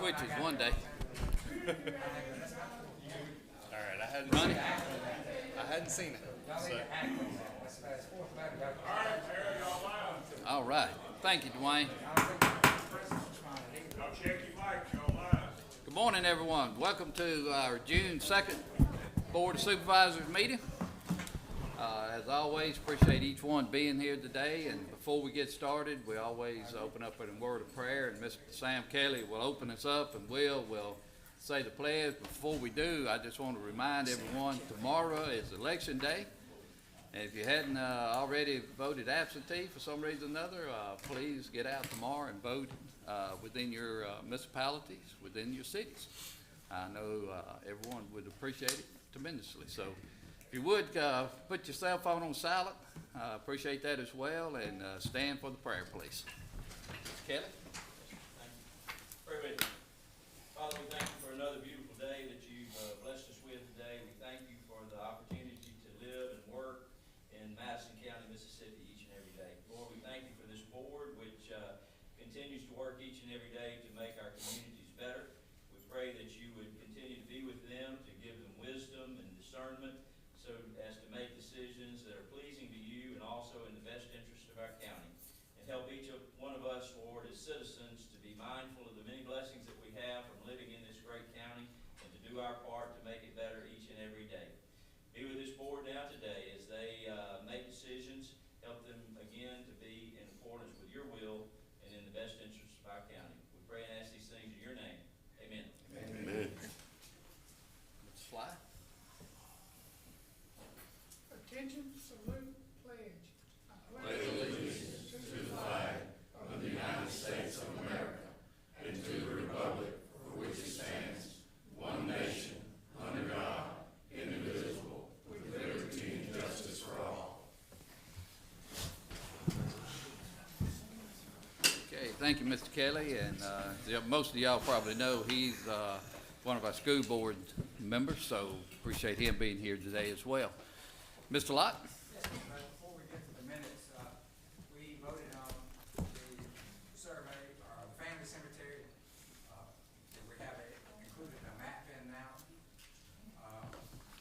switches one day. All right, Ronnie? I hadn't seen it. So. All right. Thank you, Dwayne. Good morning, everyone. Welcome to our June 2nd Board of Supervisors meeting. As always, appreciate each one being here today. And before we get started, we always open up with a word of prayer. And Mr. Sam Kelly will open us up, and we'll say the pledge. Before we do, I just want to remind everyone tomorrow is Election Day. And if you hadn't already voted absentee for some reason or another, please get out tomorrow and vote within your municipalities, within your cities. I know everyone would appreciate it tremendously. So if you would put your cell phone on silent, appreciate that as well, and stand for the prayer, please. Kelly? Pray with me. Father, we thank you for another beautiful day that you've blessed us with today. We thank you for the opportunity to live and work in Madison County, Mississippi each and every day. Lord, we thank you for this board which continues to work each and every day to make our communities better. We pray that you would continue to be with them, to give them wisdom and discernment so as to make decisions that are pleasing to you and also in the best interest of our county. And help each one of us, Lord, as citizens to be mindful of the many blessings that we have from living in this great county and to do our part to make it better each and every day. Be with this board now today as they make decisions. Help them again to be in accordance with your will and in the best interest of our county. We pray and ask these things in your name. Amen. Amen. Let's fly. Attention, salute, pledge. Pledge allegiance to the flag of the United States of America and to the republic for which it stands, one nation, under God, indivisible, with liberty and justice for all. Okay, thank you, Mr. Kelly, and most of y'all probably know he's one of our school board members, so appreciate him being here today as well. Mr. Lott? Yes, before we get to the minutes, we voted on the survey, or the family cemetery. We have included a map in now.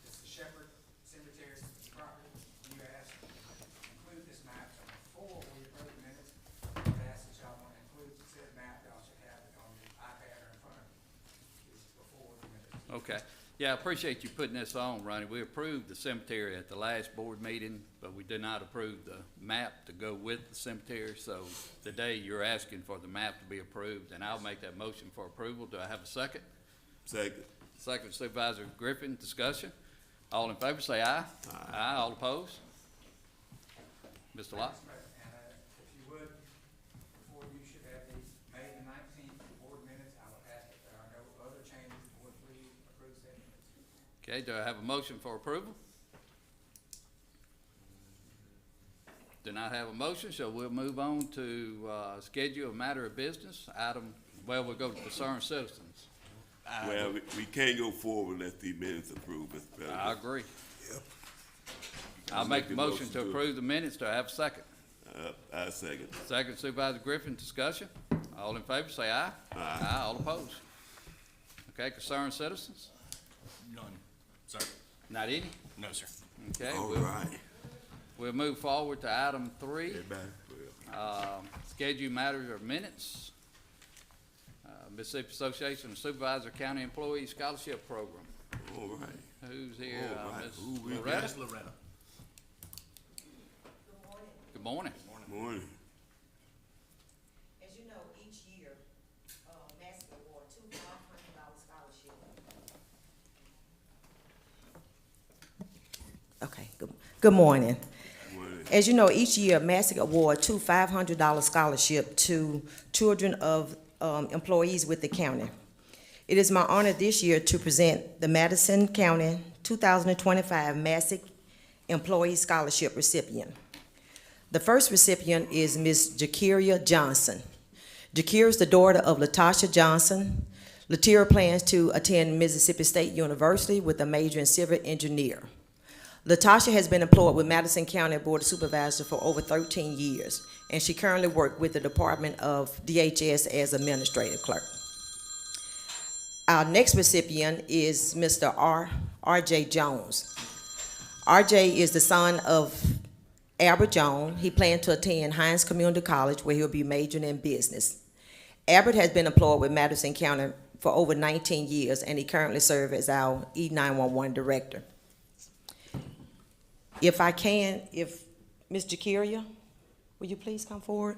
It's the Shepherd Cemetery property. You asked to include this map, so before we approve the minutes, I would ask that y'all want to include said map. Y'all should have it on the iPad or in front of you before the minutes. Okay. Yeah, I appreciate you putting this on, Ronnie. We approved the cemetery at the last board meeting, but we did not approve the map to go with the cemetery. So today you're asking for the map to be approved, and I'll make that motion for approval. Do I have a second? Second. Second, Supervisor Griffin. Discussion. All in favor say aye. Aye. All opposed? Mr. Lott? And if you would, before you should have the May the 19th board minutes, I would ask if there are no other changes, the board please approve said minutes. Okay, do I have a motion for approval? Do not have a motion, so we'll move on to schedule a matter of business. We'll go to concerned citizens. Well, we can't go forward unless the minutes approved, Mr. President. I agree. I'll make the motion to approve the minutes. Do I have a second? I second. Second, Supervisor Griffin. Discussion. All in favor say aye. Aye. All opposed? Okay, concerned citizens? None, sir. Not any? No, sir. Okay. All we'll- right. We'll move forward to item 3. Everybody, well, Schedule matters or minutes. Mississippi Association of Supervisor County Employees Scholarship Program. all right. Who's here? All right. Ms. Who we got? Loretta? Miss Loretta. Good morning. Morning. As you know, each year, Massey award two $500 scholarship. Okay, good morning. Morning. As you know, each year, Massey award two $500 scholarship to children of employees with the county. It is my honor this year to present the Madison County 2025 Massey Employee Scholarship recipient. The first recipient is Ms. Jakiria Johnson. Jakiria is the daughter of Latasha Johnson. Latia plans to attend Mississippi State University with a major in civil engineer. Latasha has been employed with Madison County Board of Supervisors for over 13 years, and she currently works with the Department of DHS as administrative clerk. Our next recipient is Mr. R.J. Jones. R.J. is the son of Albert Jones. He planned to attend Hines Community College, where he'll be majoring in business. Albert has been employed with Madison County for over 19 years, and he currently serves as our E911 director. If I can, if Ms. Jakiria, will you please come forward?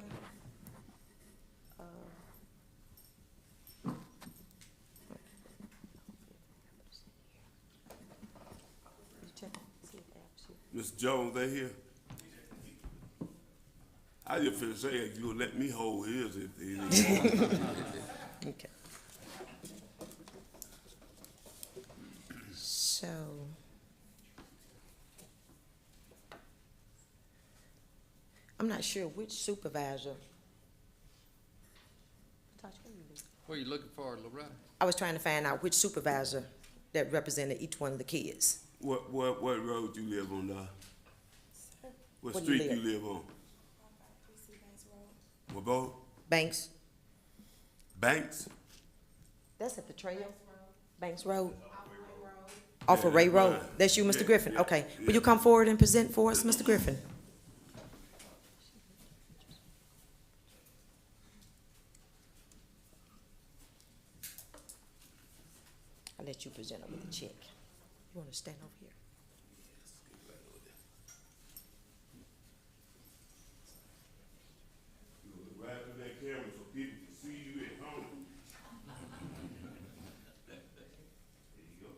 Mr. Jones, they here? I just finna say, you gonna let me hold his if they need more. Okay. So, I'm not sure which supervisor. Tosh, where you live? What are you looking for, Loretta? I was trying to find out which supervisor that represented each one of the kids. What road you live on now? What Where do you street you live? live on? What road? Banks? Banks? That's at the trail? Banks Road? Off of Ray that's Road? mine. That's you, Mr. Yeah, Griffin? yeah, Okay. yeah. Will you come forward and present for us, Mr. Griffin? I'll let you present it with the check. You want to stand over here? You look right through that camera so people can see you at home. There you go.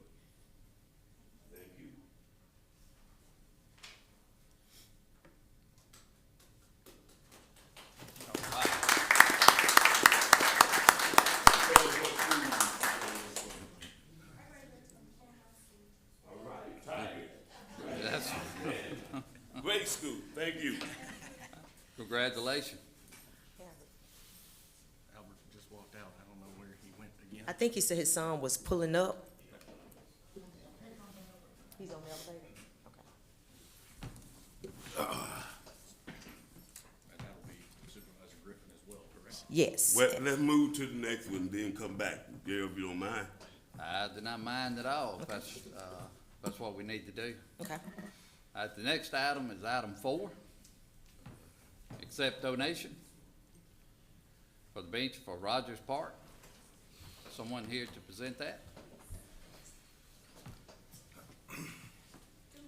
Thank you. All right, Tiger. That's, Great school, thank you. congratulations. Albert just walked out. I don't know where he went again. I think he said his son was pulling up. He's on the elevator? Okay. And that'll be Supervisor Griffin as well, correct? Yes. Well, let's move to the next one, then come back, Gerald, if you don't mind. I do not mind at all. That's what we need to do. Okay. The next item is item 4. Accept donation for the bench for Rogers Park. Someone here to present that? Good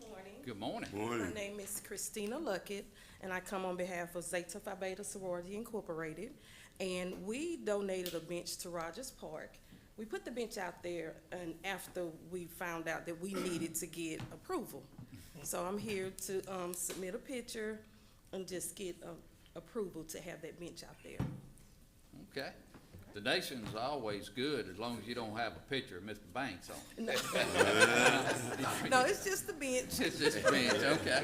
morning. Good morning. Morning. My name is Christina Luckett, and I come on behalf of Zeta Phi Beta Sorority Incorporated. And we donated a bench to Rogers Park. We put the bench out there, and after we found out that we needed to get approval. So I'm here to submit a picture and just get approval to have that bench out there. Okay. Donations are always good as long as you don't have a picture of Mr. Banks on it. No, it's just the bench. It's just a bench, okay.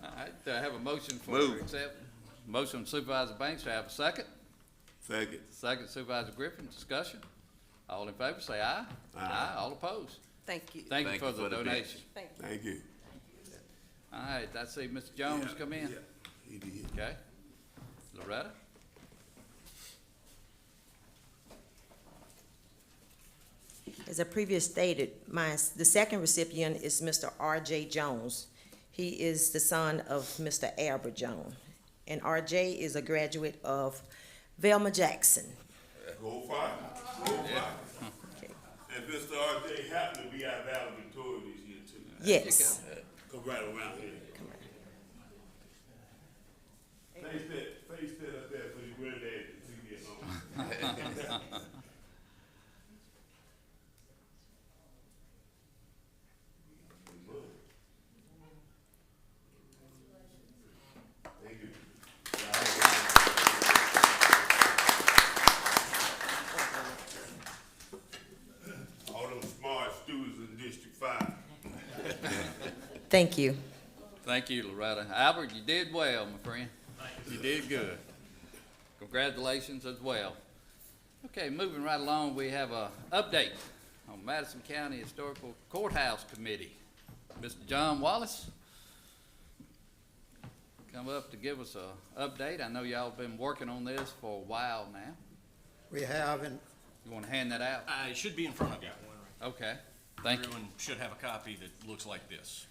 All right, do I have a motion for Move. accept? Motion Supervisor Banks, do I have a second? Second. Second Supervisor Griffin, discussion. All in favor, say aye. Aye. All opposed. Thank you. Thank you for the donation. Thank you. Thank you. All right, I see Mr. Jones Yeah, come in. yeah, he did. Okay. Loretta? As I previously stated, the second recipient is Mr. R.J. Jones. He is the son of Mr. Albert Jones. And R.J. is a graduate of Velma Jackson. Go far. Go far. And Mr. R.J. happened to be our valedictorian this year too. Yes. Come right around here. Face that up there for your granddad to see you at home. Thank you. All them smart students in District 5. Thank you. Thank you, Loretta. Albert, you did well, my friend. You did good. Congratulations as well. Okay, moving right along, we have a update on Madison County Historical Courthouse Committee. Mr. John Wallace, come up to give us a update. I know y'all been working on this for a while now. We have, and You wanna hand that out? It should be in front of you. Okay, thank you. Everyone should have a copy that looks like this.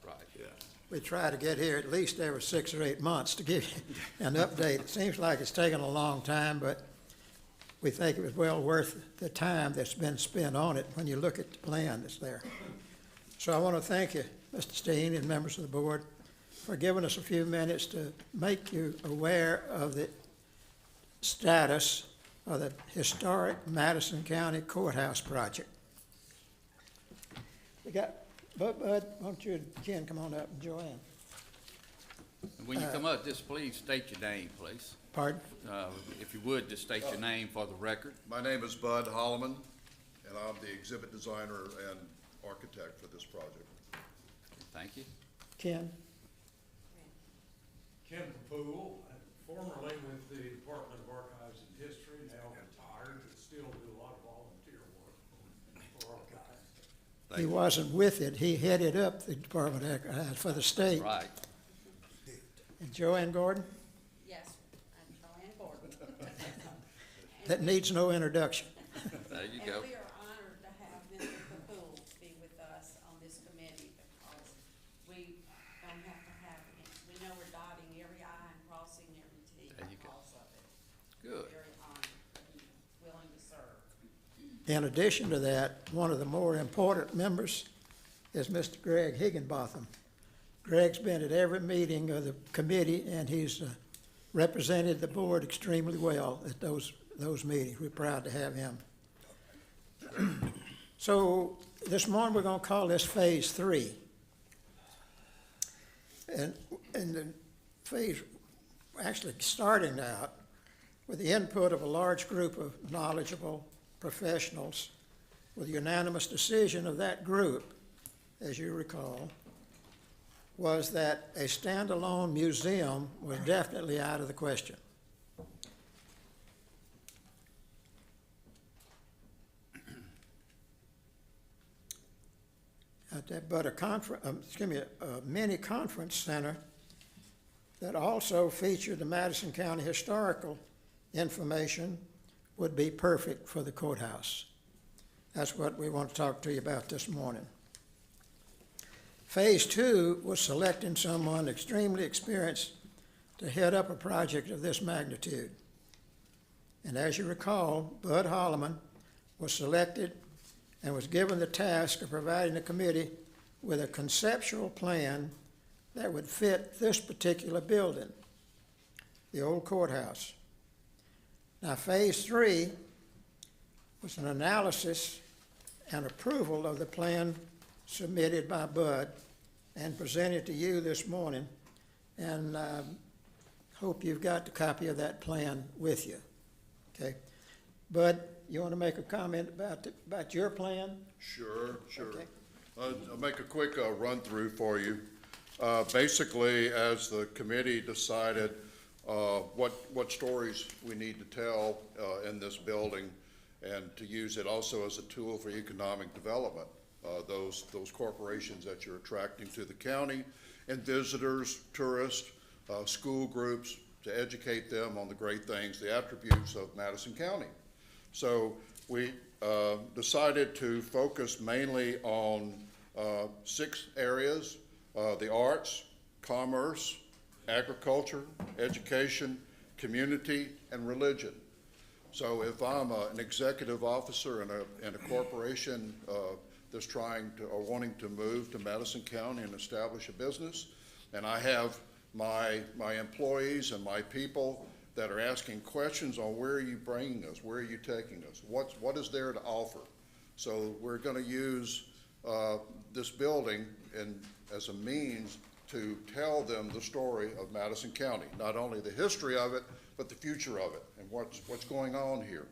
Right. Yeah. We try to get here at least every 6 or 8 months to give you an update. It seems like it's taken a long time, but we think it was well worth the time that's been spent on it when you look at the plan that's there. So I want to thank you, Mr. Steen, and members of the board, for giving us a few minutes to make you aware of the status of the historic Madison County Courthouse project. We got, Bud, why don't you and Ken come on up, and Joanne? And when you come up, just please state your name, please. Pardon? If you would, just state your name for the record. My name is Bud Holloman, and I'm the exhibit designer and architect for this project. Thank you. Ken? Ken Poole, formerly with the Department of Archives and History, now retired, but still do a lot of volunteer work for archives. Thank He you. wasn't with it, he headed up the Department of Archives for the state. Right. And Joanne Gordon? Yes, I'm Joanne Gordon. That needs no introduction. There you go. And we are honored to have Mr. Capool be with us on this committee because we don't have to have, we know we're dotting every I and crossing every T There you go. because of it. Good. Very honored and willing to serve. In addition to that, one of the more important members is Mr. Greg Higginbotham. Greg's been at every meeting of the committee, and he's represented the board extremely well at those meetings. We're proud to have him. So this morning, we're going to call this Phase 3. And the phase, actually starting out with the input of a large group of knowledgeable professionals, with unanimous decision of that group, as you recall, was that a standalone museum was definitely out of the question. But a mini conference center that also featured the Madison County historical information would be perfect for the courthouse. That's what we want to talk to you about this morning. Phase 2 was selecting someone extremely experienced to head up a project of this magnitude. And as you recall, Bud Holloman was selected and was given the task of providing the committee with a conceptual plan that would fit this particular building, the old courthouse. Now, Phase 3 was an analysis and approval of the plan submitted by Bud and presented to you this morning, and hope you've got the copy of that plan with you. Okay, Bud, you want to make a comment about your plan? Sure. Okay. I'll make a quick run-through for you. Basically, as the committee decided what stories we need to tell in this building and to use it also as a tool for economic development, those corporations that you're attracting to the county, and visitors, tourists, school groups, to educate them on the great things, the attributes of Madison County. So we decided to focus mainly on 6 areas: the arts, commerce, agriculture, education, community, and religion. So if I'm an executive officer in a corporation that's trying to or wanting to move to Madison County and establish a business, and I have my employees and my people that are asking questions on where are you bringing us, where are you taking us, what is there to offer. So we're going to use this building as a means to tell them the story of Madison County, not only the history of it, but the future of it and what's going on here.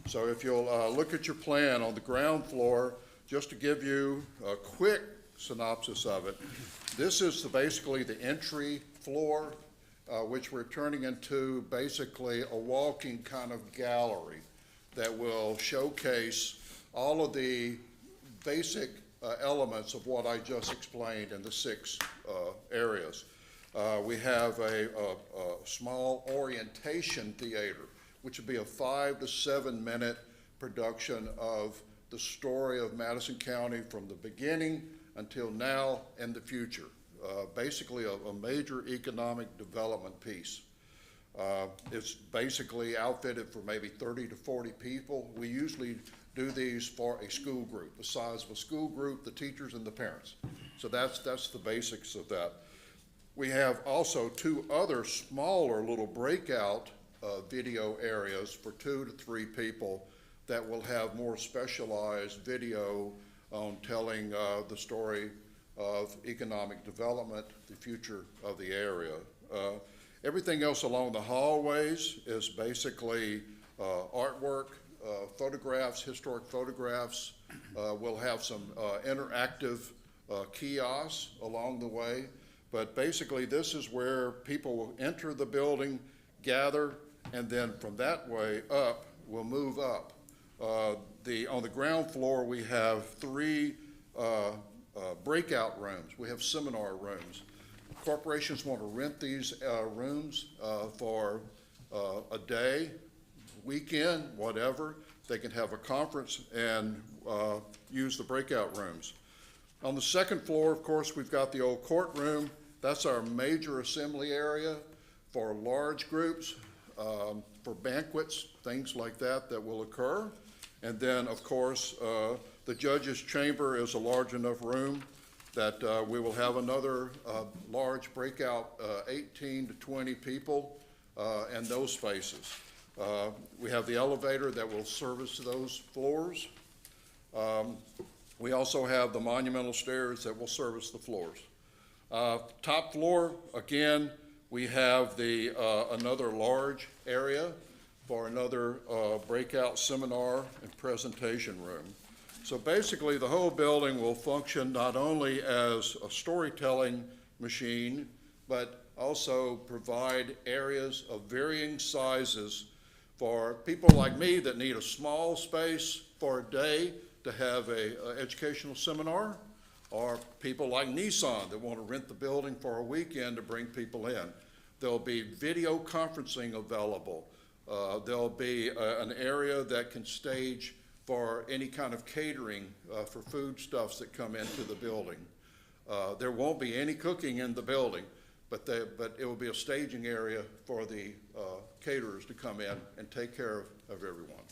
So if you'll look at your plan on the ground floor, just to give you a quick synopsis of it, this is basically the entry floor, which we're turning into basically a walking kind of gallery that will showcase all of the basic elements of what I just explained in the 6 areas. We have a small orientation theater which would be a 5 to 7 minute production of the story of Madison County from the beginning until now and the future. Basically a major economic development piece. It's basically outfitted for maybe 30 to 40 people. We usually do these for a school group, the size of a school group, the teachers and the parents. So that's the basics of that. We have also 2 other smaller little breakout video areas for 2 to 3 people that will have more specialized video on telling the story of economic development, the future of the area. Everything else along the hallways is basically artwork, photographs, historic photographs. We'll have some interactive kiosks along the way. But basically, this is where people will enter the building, gather, and then from that way up, we'll move up. On the ground floor, we have 3 breakout rooms. We have seminar rooms. Corporations want to rent these rooms for a day, weekend, whatever. They can have a conference and use the breakout rooms. On the second floor, of course, we've got the old courtroom. That's our major assembly area for large groups, for banquets, things like that will occur. And then, of course, the judge's chamber is a large enough room that we will have another large breakout, 18 to 20 people in those spaces. We have the elevator that will service those floors. We also have the monumental stairs that will service the floors. Top floor, again, we have the another large area for another breakout seminar and presentation room. So basically, the whole building will function not only as a storytelling machine, but also provide areas of varying sizes for people like me that need a small space for a day to have a educational seminar, or people like Nissan that want to rent the building for a weekend to bring people in. There'll be video conferencing available. There'll be an area that can stage for any kind of catering for foodstuffs that come into the building. There won't be any cooking in the building, but it will be a staging area for the caterers to come in and take care of everyone.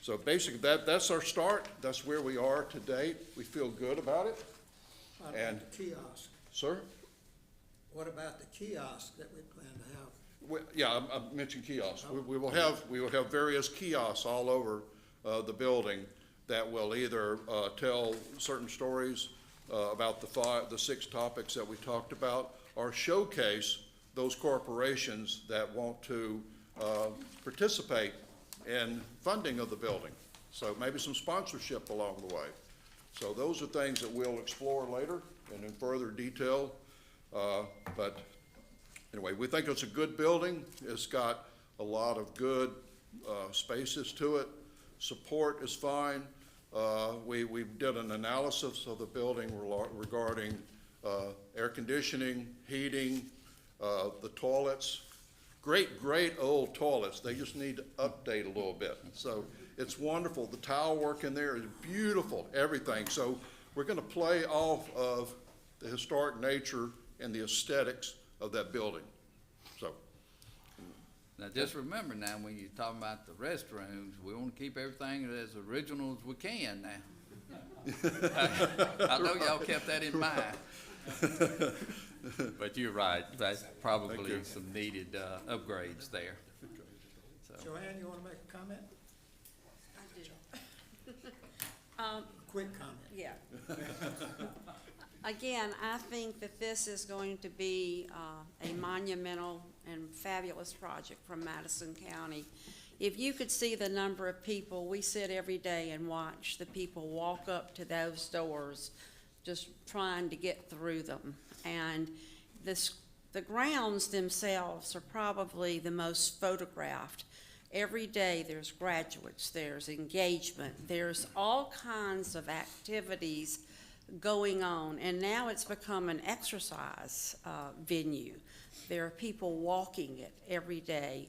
So basically, that's our start. That's where we are to date. We feel good about it. What about the kiosk? Sir? What about the kiosk that we plan to have? Yeah, I mentioned kiosks. We will have various kiosks all over the building that will either tell certain stories about the 6 topics that we talked about, or showcase those corporations that want to participate in funding of the building. So maybe some sponsorship along the way. So those are things that we'll explore later and in further detail. But anyway, we think it's a good building. It's got a lot of good spaces to it. Support is fine. We did an analysis of the building regarding air conditioning, heating, the toilets. Great old toilets. They just need to update a little bit. So it's wonderful. The tile work in there is beautiful, everything. So we're going to play off of the historic nature and the aesthetics of that building. So. Now, just remember now, when you're talking about the restrooms, we want to keep everything as original as we can now. I know y'all kept that in mind. But you're right, that's probably some needed upgrades there. So. Joanne, you want to make a comment? I do. Quick comment. Yeah. Again, I think that this is going to be a monumental and fabulous project from Madison County. If you could see the number of people, we sit every day and watch the people walk up to those doors just trying to get through them. And the grounds themselves are probably the most photographed. Every day there's graduates, there's engagement, there's all kinds of activities going on, and now it's become an exercise venue. There are people walking it every day,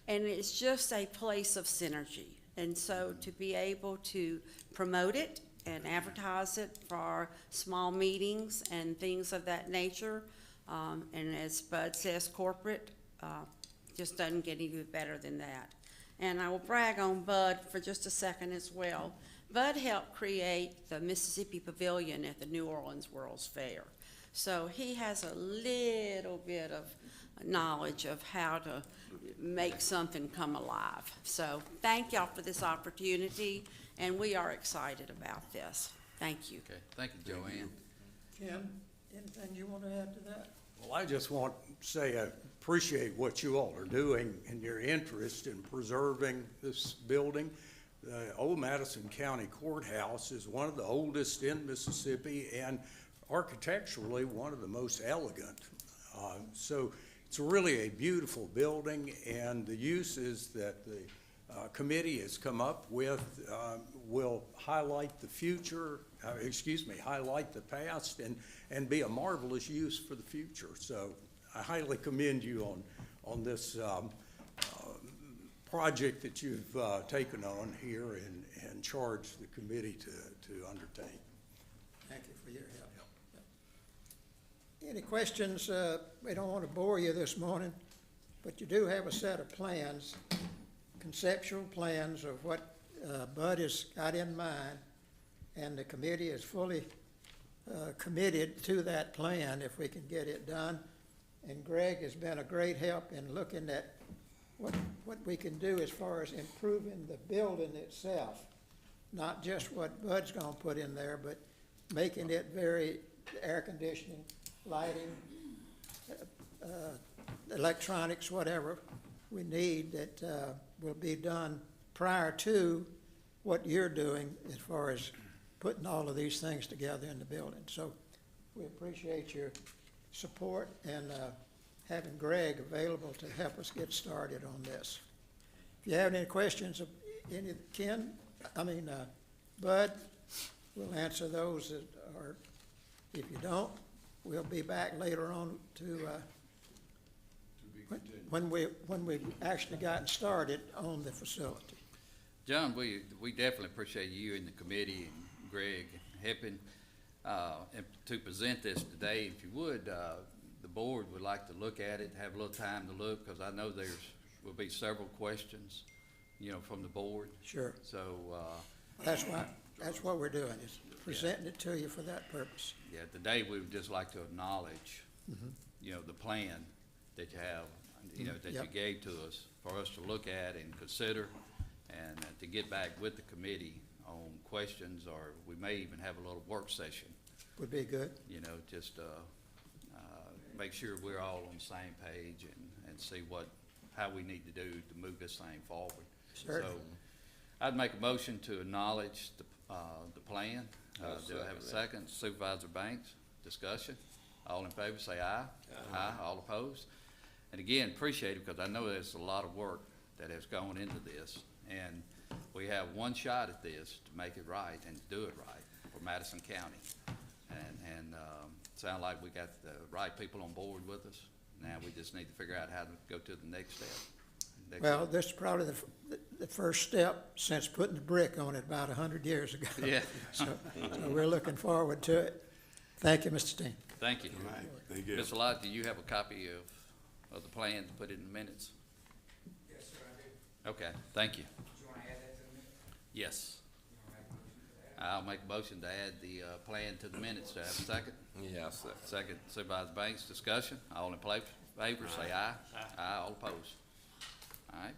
And it's just a place of synergy. And so to be able to promote it and advertise it for small meetings and things of that nature, and as Bud says, corporate, just doesn't get any better than that. And I will brag on Bud for just a second as well. Bud helped create the Mississippi Pavilion at the New Orleans World's Fair. So he has a little bit of knowledge of how to make something come alive. So thank y'all for this opportunity, and we are excited about this. Thank you. Okay, thank you, Joanne. Ken, anything you want to add to that? Well, I just want to say I appreciate what you all are doing and your interest in preserving this building. The old Madison County Courthouse is one of the oldest in Mississippi and architecturally one of the most elegant. So it's really a beautiful building, and the uses that the committee has come up with will highlight the future, highlight the past and be a marvelous use for the future. So I highly commend you on this project that you've taken on here and charged the committee to undertake. Thank you for your help. Any questions? We don't want to bore you this morning, but you do have a set of plans, conceptual plans of what Bud has got in mind, and the committee is fully committed to that plan if we can get it done. And Greg has been a great help in looking at what we can do as far as improving the building itself, not just what Bud's gonna put in there, but making it very air conditioning, lighting, electronics, whatever we need that will be done prior to what you're doing as far as putting all of these things together in the building. So we appreciate your support and having Greg available to help us get started on this. If you have any questions of Bud, we'll answer those, or if you don't, we'll be back later on to when we've actually gotten started on the facility. John, we definitely appreciate you and the committee and Greg helping and to present this today. If you would, the board would like to look at it, have a little time to look, because I know will be several questions, from the board. Sure. So, That's what we're doing, is presenting it to you for that purpose. yeah, today we would just like to acknowledge, the plan that you have, that you Yep. gave to us for us to look at and consider, and to get back with the committee on questions, or we may even have a little work session, Would be good. just make sure we're all on the same page and see how we need to do to move this thing forward. Certainly. So I'd make a motion to acknowledge the plan. Do I have a second? Supervisor Banks, discussion. All in favor, say aye. Aye. All opposed? And again, appreciate it, because I know there's a lot of work that has gone into this, and we have one shot at this to make it right and to do it right for Madison County. And sound like we got the right people on board with us. Now we just need to figure out how to go to the next step. Well, this is probably the first step since putting the brick on it about 100 years ago. Yeah. So we're looking forward to it. Thank you, Mr. Steen. Thank you. All right, thank you. Mr. Lott, do you have a copy of the plan to put in the minutes? Yes, sir, I do. Okay, thank you. Do you want to add that to the minute? Yes. You want to make a motion for that? I'll make a motion to add the plan to the minutes. Do I have a second? Yes, Second, Supervisor Banks, discussion. All in favor, say aye. Aye, all opposed. All right,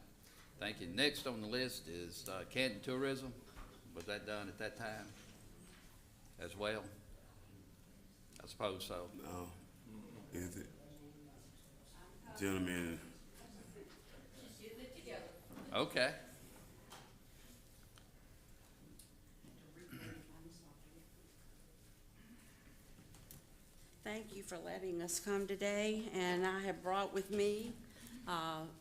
thank you. Next on the list is Canton Tourism. Was that done at that time as well? I suppose so. No, is it? Gentlemen, Okay. Thank you for letting us come today, and I have brought with me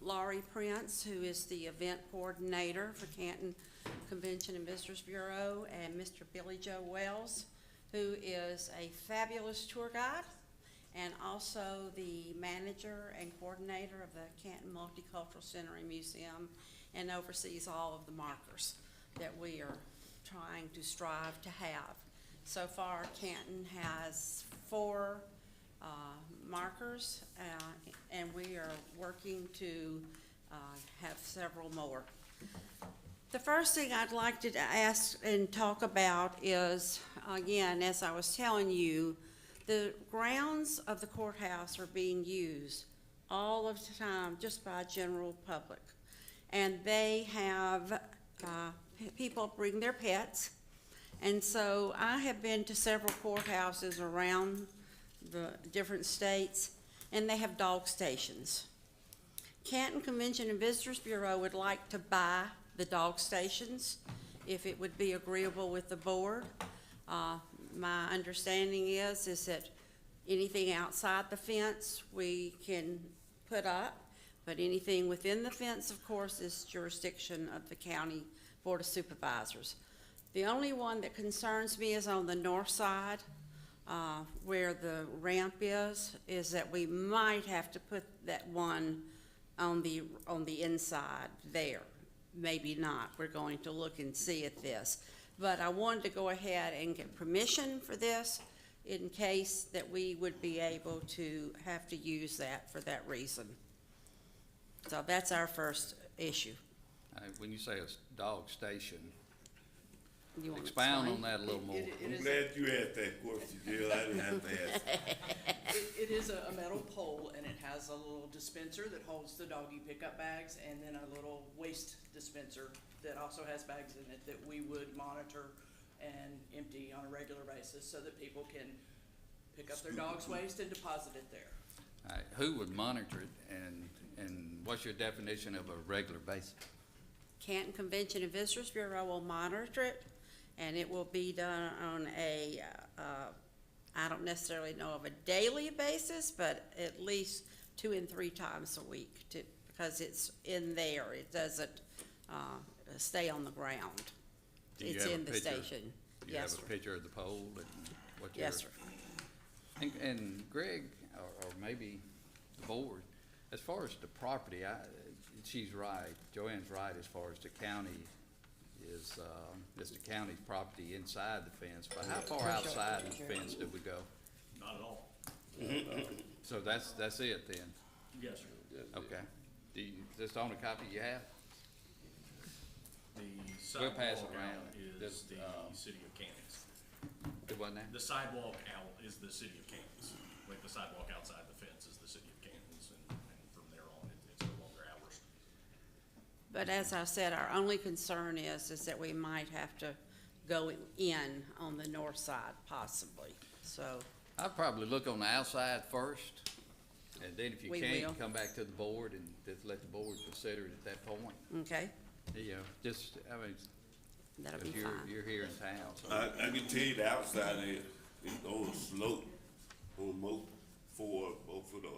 Laurie Prince, who is the event coordinator for Canton Convention and Visitors Bureau, and Mr. Billy Joe Wells, who is a fabulous tour guide and also the manager and coordinator of the Canton Multicultural Center and Museum, and oversees all of the markers that we are trying to strive to have. So far, Canton has 4 markers, and we are working to have several more. The first thing I'd like to ask and talk about is, again, as I was telling you, the grounds of the courthouse are being used all of the time just by general public. And they have, people bring their pets. And so I have been to several courthouses around the different states, and they have dog stations. Canton Convention and Visitors Bureau would like to buy the dog stations, if it would be agreeable with the board. My understanding is that anything outside the fence we can put up, but anything within the fence, of course, is jurisdiction of the county board of supervisors. The only one that concerns me is on the north side, where the ramp is that we might have to put that one on the inside there. Maybe not. We're going to look and see at this. But I wanted to go ahead and get permission for this in case that we would be able to have to use that for that reason. So that's our first issue. When you say a dog station, You want to expound on explain? that a little more. I'm glad you asked that question, Jill, I didn't have to ask. It is a metal pole, and it has a little dispenser that holds the doggy pickup bags, and then a little waste dispenser that also has bags in it that we would monitor and empty on a regular basis so that people can pick up their dog's waste and deposit it there. All right, who would monitor it, and what's your definition of a regular basis? Canton Convention and Visitors Bureau will monitor it, and it will be done on a, I don't necessarily know of a daily basis, but at least 2 and 3 times a week because it's in there. It doesn't stay on the ground. Do you It's have a in the picture? station. Do you have Yes, a sir. picture of the pole and what your? Yes, sir. And Greg, or maybe the board, as far as the property, she's right, Joanne's right, as far as the county is the county's property inside the fence, but how far outside the fence do we go? Not at all. So that's it then? Yes, sir. Okay. Do you, is this the only copy you have? The We'll pass it sidewalk around. out is Just, the city of Kansas. It wasn't that? The sidewalk out is the city of Kansas. Like the sidewalk outside the fence is the city of Kansas, and from there on, it's no longer ours. But as I said, our only concern is that we might have to go in on the north side possibly, so. I'd probably look on the outside first, and then if you We can't, will. come back to the board and just let the board consider it at that point. Okay, You know, just, I mean, that'll be 'cause fine. you're here in town, so. I can tell you the outside is on a slope, on both of the,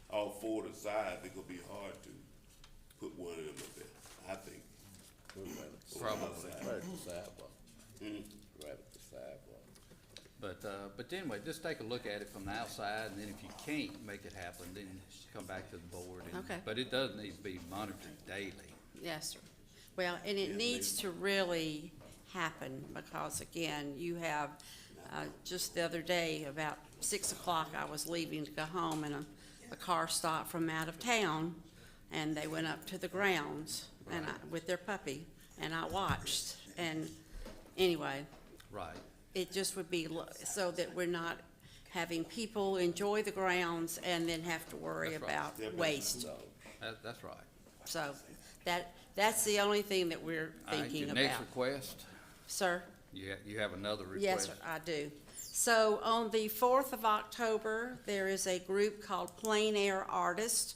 all 4 of the sides, it gonna be hard to put one of them up there, I think. Probably. Right at the sidewalk. Right at the sidewalk. But anyway, just take a look at it from the outside, and then if you can't make it happen, then come back to the board. Okay. But it does need to be monitored daily. Yes, sir. Well, and it needs to really happen because again, you have, just the other day, about 6 o'clock, I was leaving to go home and a car stopped from out of town and they went up to the grounds and with their puppy and I watched. And anyway, Right. it just would be so that we're not having people enjoy the grounds and then have to worry That's right. about waste. That's right. So that's the only thing that we're All right, thinking your next about. request, Sir? you have another request? Yes, sir, I do. So on the 4th of October, there is a group called Plein Air Artists,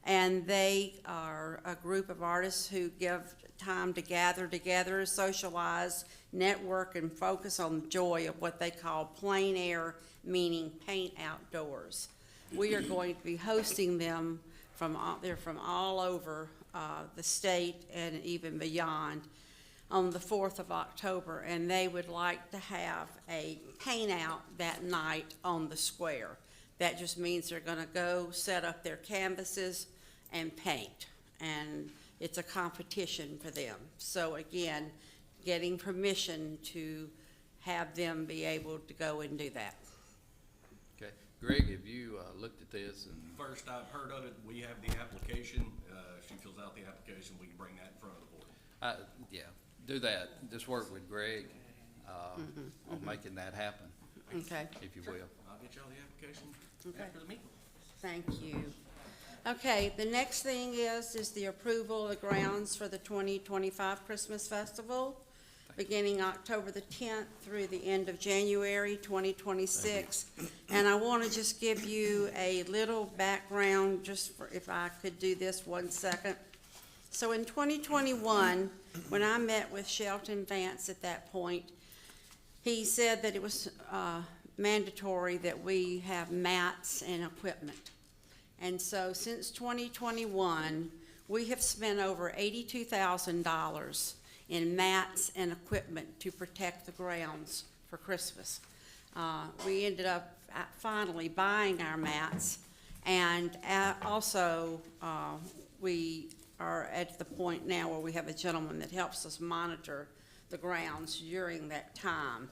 and they are a group of artists who give time to gather together, socialize, network, and focus on the joy of what they call plein air, meaning paint outdoors. We are going to be hosting them they're from all over the state and even beyond on the 4th of October, and they would like to have a paint out that night on the square. That just means they're gonna go set up their canvases and paint. And it's a competition for them. So again, getting permission to have them be able to go and do that. Okay. Greg, have you, looked at this and? First I've heard of it, we have the application. If she fills out the application, we can bring that in front of the board. Yeah, do that. Just work with Greg, on making that happen, Okay, if you will. I'll get y'all the application Okay. after the meeting. thank you. Okay, the next thing is the approval of the grounds for the 2025 Christmas Festival, beginning October the 10th through the end of January 2026. And I want to just give you a little background, just for, if I could do this 1 second. So in 2021, when I met with Shelton Vance at that point, he said that it was mandatory that we have mats and equipment. And so since 2021, we have spent over $82,000 in mats and equipment to protect the grounds for Christmas. We ended up finally buying our mats, and also we are at the point now where we have a gentleman that helps us monitor the grounds during that time.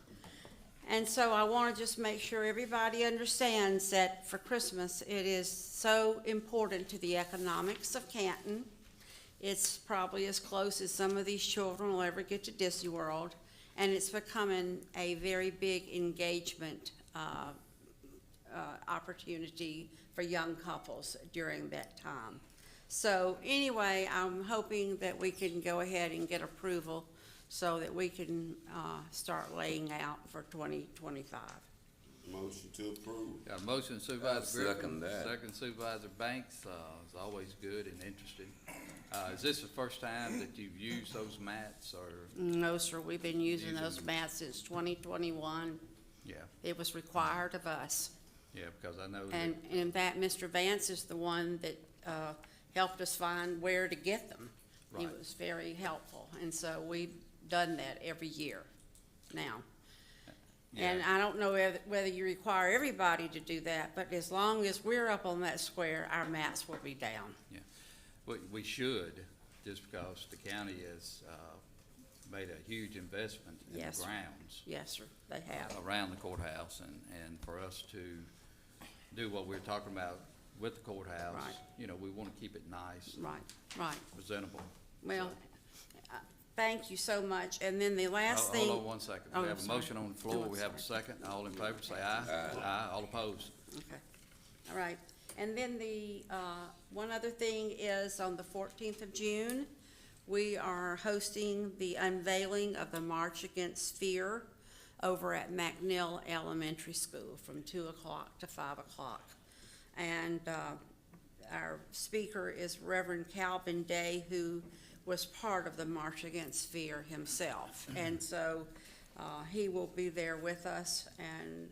And so I want to just make sure everybody understands that for Christmas, it is so important to the economics of Canton. It's probably as close as some of these children will ever get to Disney World, and it's becoming a very big engagement opportunity for young couples during that time. So anyway, I'm hoping that we can go ahead and get approval so that we can start laying out for 2025. Motion to approve. Got a motion Supervisor Griffin. Second that. Second Supervisor Banks, is always good and interesting. Is this the first time that you've used those mats, or? No, sir, we've been using those mats since 2021. Yeah, It was required of us. yeah, because I know that, And in fact, Mr. Vance is the one that helped us find where to get them. He Right. was very helpful, and so we've done that every year now. And yeah, I don't know whether you require everybody to do that, but as long as we're up on that square, our mats will be down. we should, just because the county has, made a huge investment in the Yes, sir. grounds Yes, sir, they have. around the courthouse, and for us to do what we're talking about with the courthouse, Right. you know, we want to keep it nice, Right, right. presentable. Well, thank you so much. And then the last thing. Hold on 1 second. Oh, We I'm have a sorry. motion on the floor. Oh, I'm We have a sorry. second. All in favor, say aye. Aye. All opposed. Okay, all right. And then the, one other thing is on the 14th of June, we are hosting the unveiling of the March Against Fear over at McNeil Elementary School from 2 o'clock to 5 o'clock. And our speaker is Reverend Calvin Day, who was part of the March Against Fear himself. And so he will be there with us, and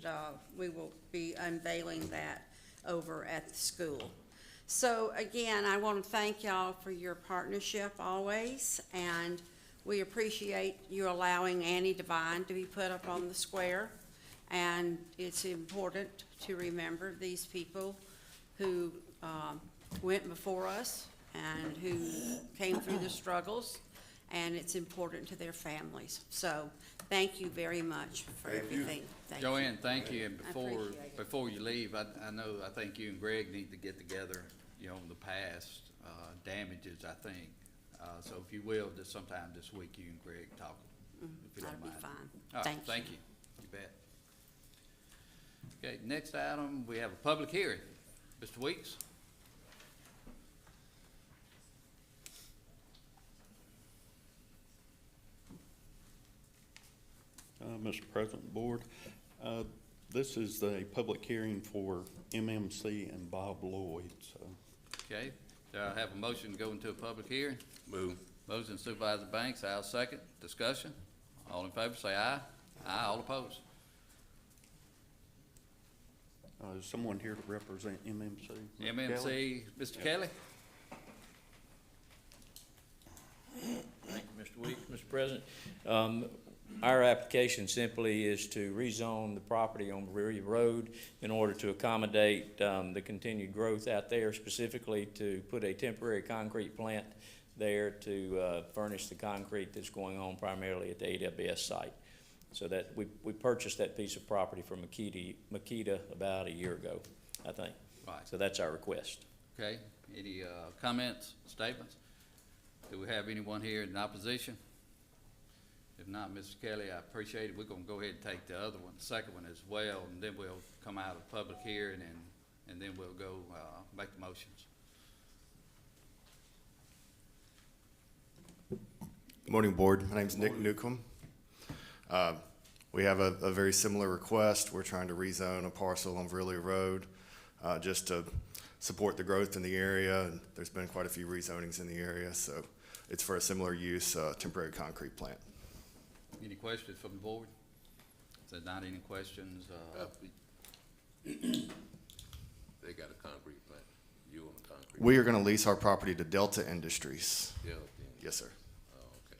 we will be unveiling that over at the school. So again, I want to thank y'all for your partnership always, and we appreciate you allowing Annie Devine to be put up on the square. And it's important to remember these people who went before us and who came through the struggles, and it's important to their families. So thank you very much for Thank you. everything. Thank you. Joanne, thank you. And I appreciate it. before you leave, I think you and Greg need to get together, you know, on the past damages, I think. So if you will, just sometime this week, you and Greg talk, if you don't That'll be mind. fine. All right, Thank you. thank you. You bet. Okay, next item, we have a public hearing. Mr. Weeks? Mr. President, Board, this is a public hearing for MMC and Bob Lloyd, so. Okay, do I have a motion to go into a public hearing? Move. Motion Supervisor Banks, I'll second. Discussion? All in favor, say aye. Aye, all opposed. Is someone here to represent MMC? Kelly? MMC, Mr. Kelly? Thank you, Mr. Weeks. Mr. President, Our application simply is to rezone the property on Brewery Road in order to accommodate the continued growth out there, specifically to put a temporary concrete plant there to furnish the concrete that's going on primarily at the AWS site. So that we purchased that piece of property from Makita about a year ago, I think. Right. So that's our request. Okay, any comments, statements? Do we have anyone here in opposition? If not, Mr. Kelly, I appreciate it. We're gonna go ahead and take the other one, the second one as well, and then we'll come out of public hearing and then we'll go make the motions. Good morning, Board. My name's Nick Newcomb. We have a very similar request. We're trying to rezone a parcel on Verley Road just to support the growth in the area. And there's been quite a few rezonings in the area, so it's for a similar use, temporary concrete plant. Any questions from the board? If there's not any questions, They got a concrete plant. You on the concrete? We are going to lease our property to Delta Industries. Yeah. Yes, sir. Oh, okay.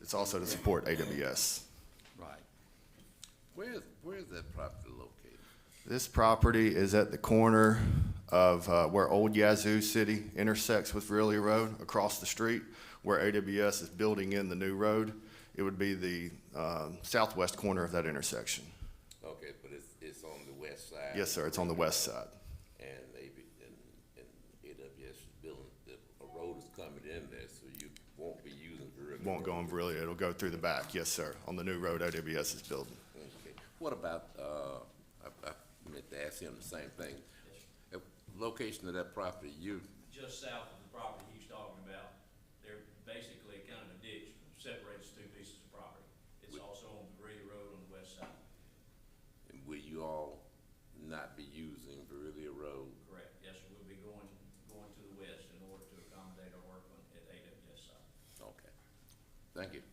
It's also to support AWS. right. Where's that property located? This property is at the corner of where Old Yazoo City intersects with Verley Road, across the street, where AWS is building in the new road. It would be the southwest corner of that intersection. Okay, but it's on the west side? Yes, sir, it's on the west side. And AWS is building, a road is coming in there, so you won't be using Verley. Won't go on Verley, it'll go through the back, yes, sir, on the new road AWS is building. Okay. What about, I meant to ask him the same thing. Location of that property, Just south of the property he's talking about, they're basically kind of a ditch, separates two pieces of property. It's also on Verley Road on the west side. will you all not be using Verley Road? Correct, yes, sir, we'll be going to the west in order to accommodate our work at AWS side. Okay. Thank you.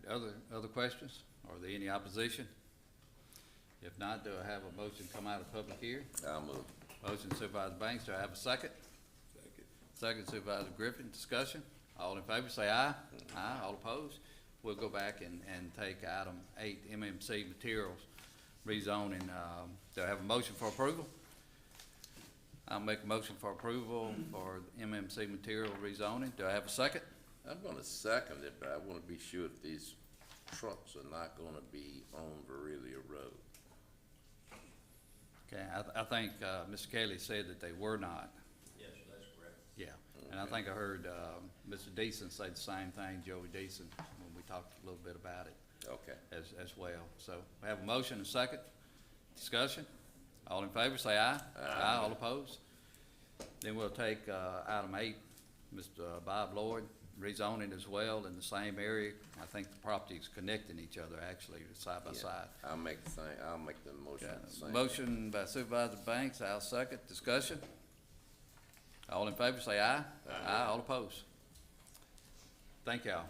All right, other questions? Are there any opposition? If not, do I have a motion come out of public hearing? I'll move. Motion Supervisor Banks, do I have a second? Second Supervisor Griffin, discussion. All in favor say aye. Aye, all opposed. We'll go back and take item 8, MMC materials rezoning. Do I have a motion for approval? I'll make a motion for approval for MMC material rezoning. Do I have a second? I'm gonna second it, but I wanna be sure that these trucks are not gonna be on Verley Road. Okay, I think Mr. Kelly said that they were not. Yes, sir, that's correct. Yeah, and I think I heard Mr. Deason say the same thing, Joey Deason, when we talked a little bit about it Okay. as well. So we have a motion and a second. Discussion. All in favor say aye. Aye. All opposed. Then we'll take item 8, Mr. Bob Lloyd, rezoning as well in the same area. I think the properties connecting each other actually, side by Yeah. side. I'll make the motion Got the a same. motion by Supervisor Banks, I'll second. Discussion. All in favor say aye. Aye. All opposed. Thank y'all.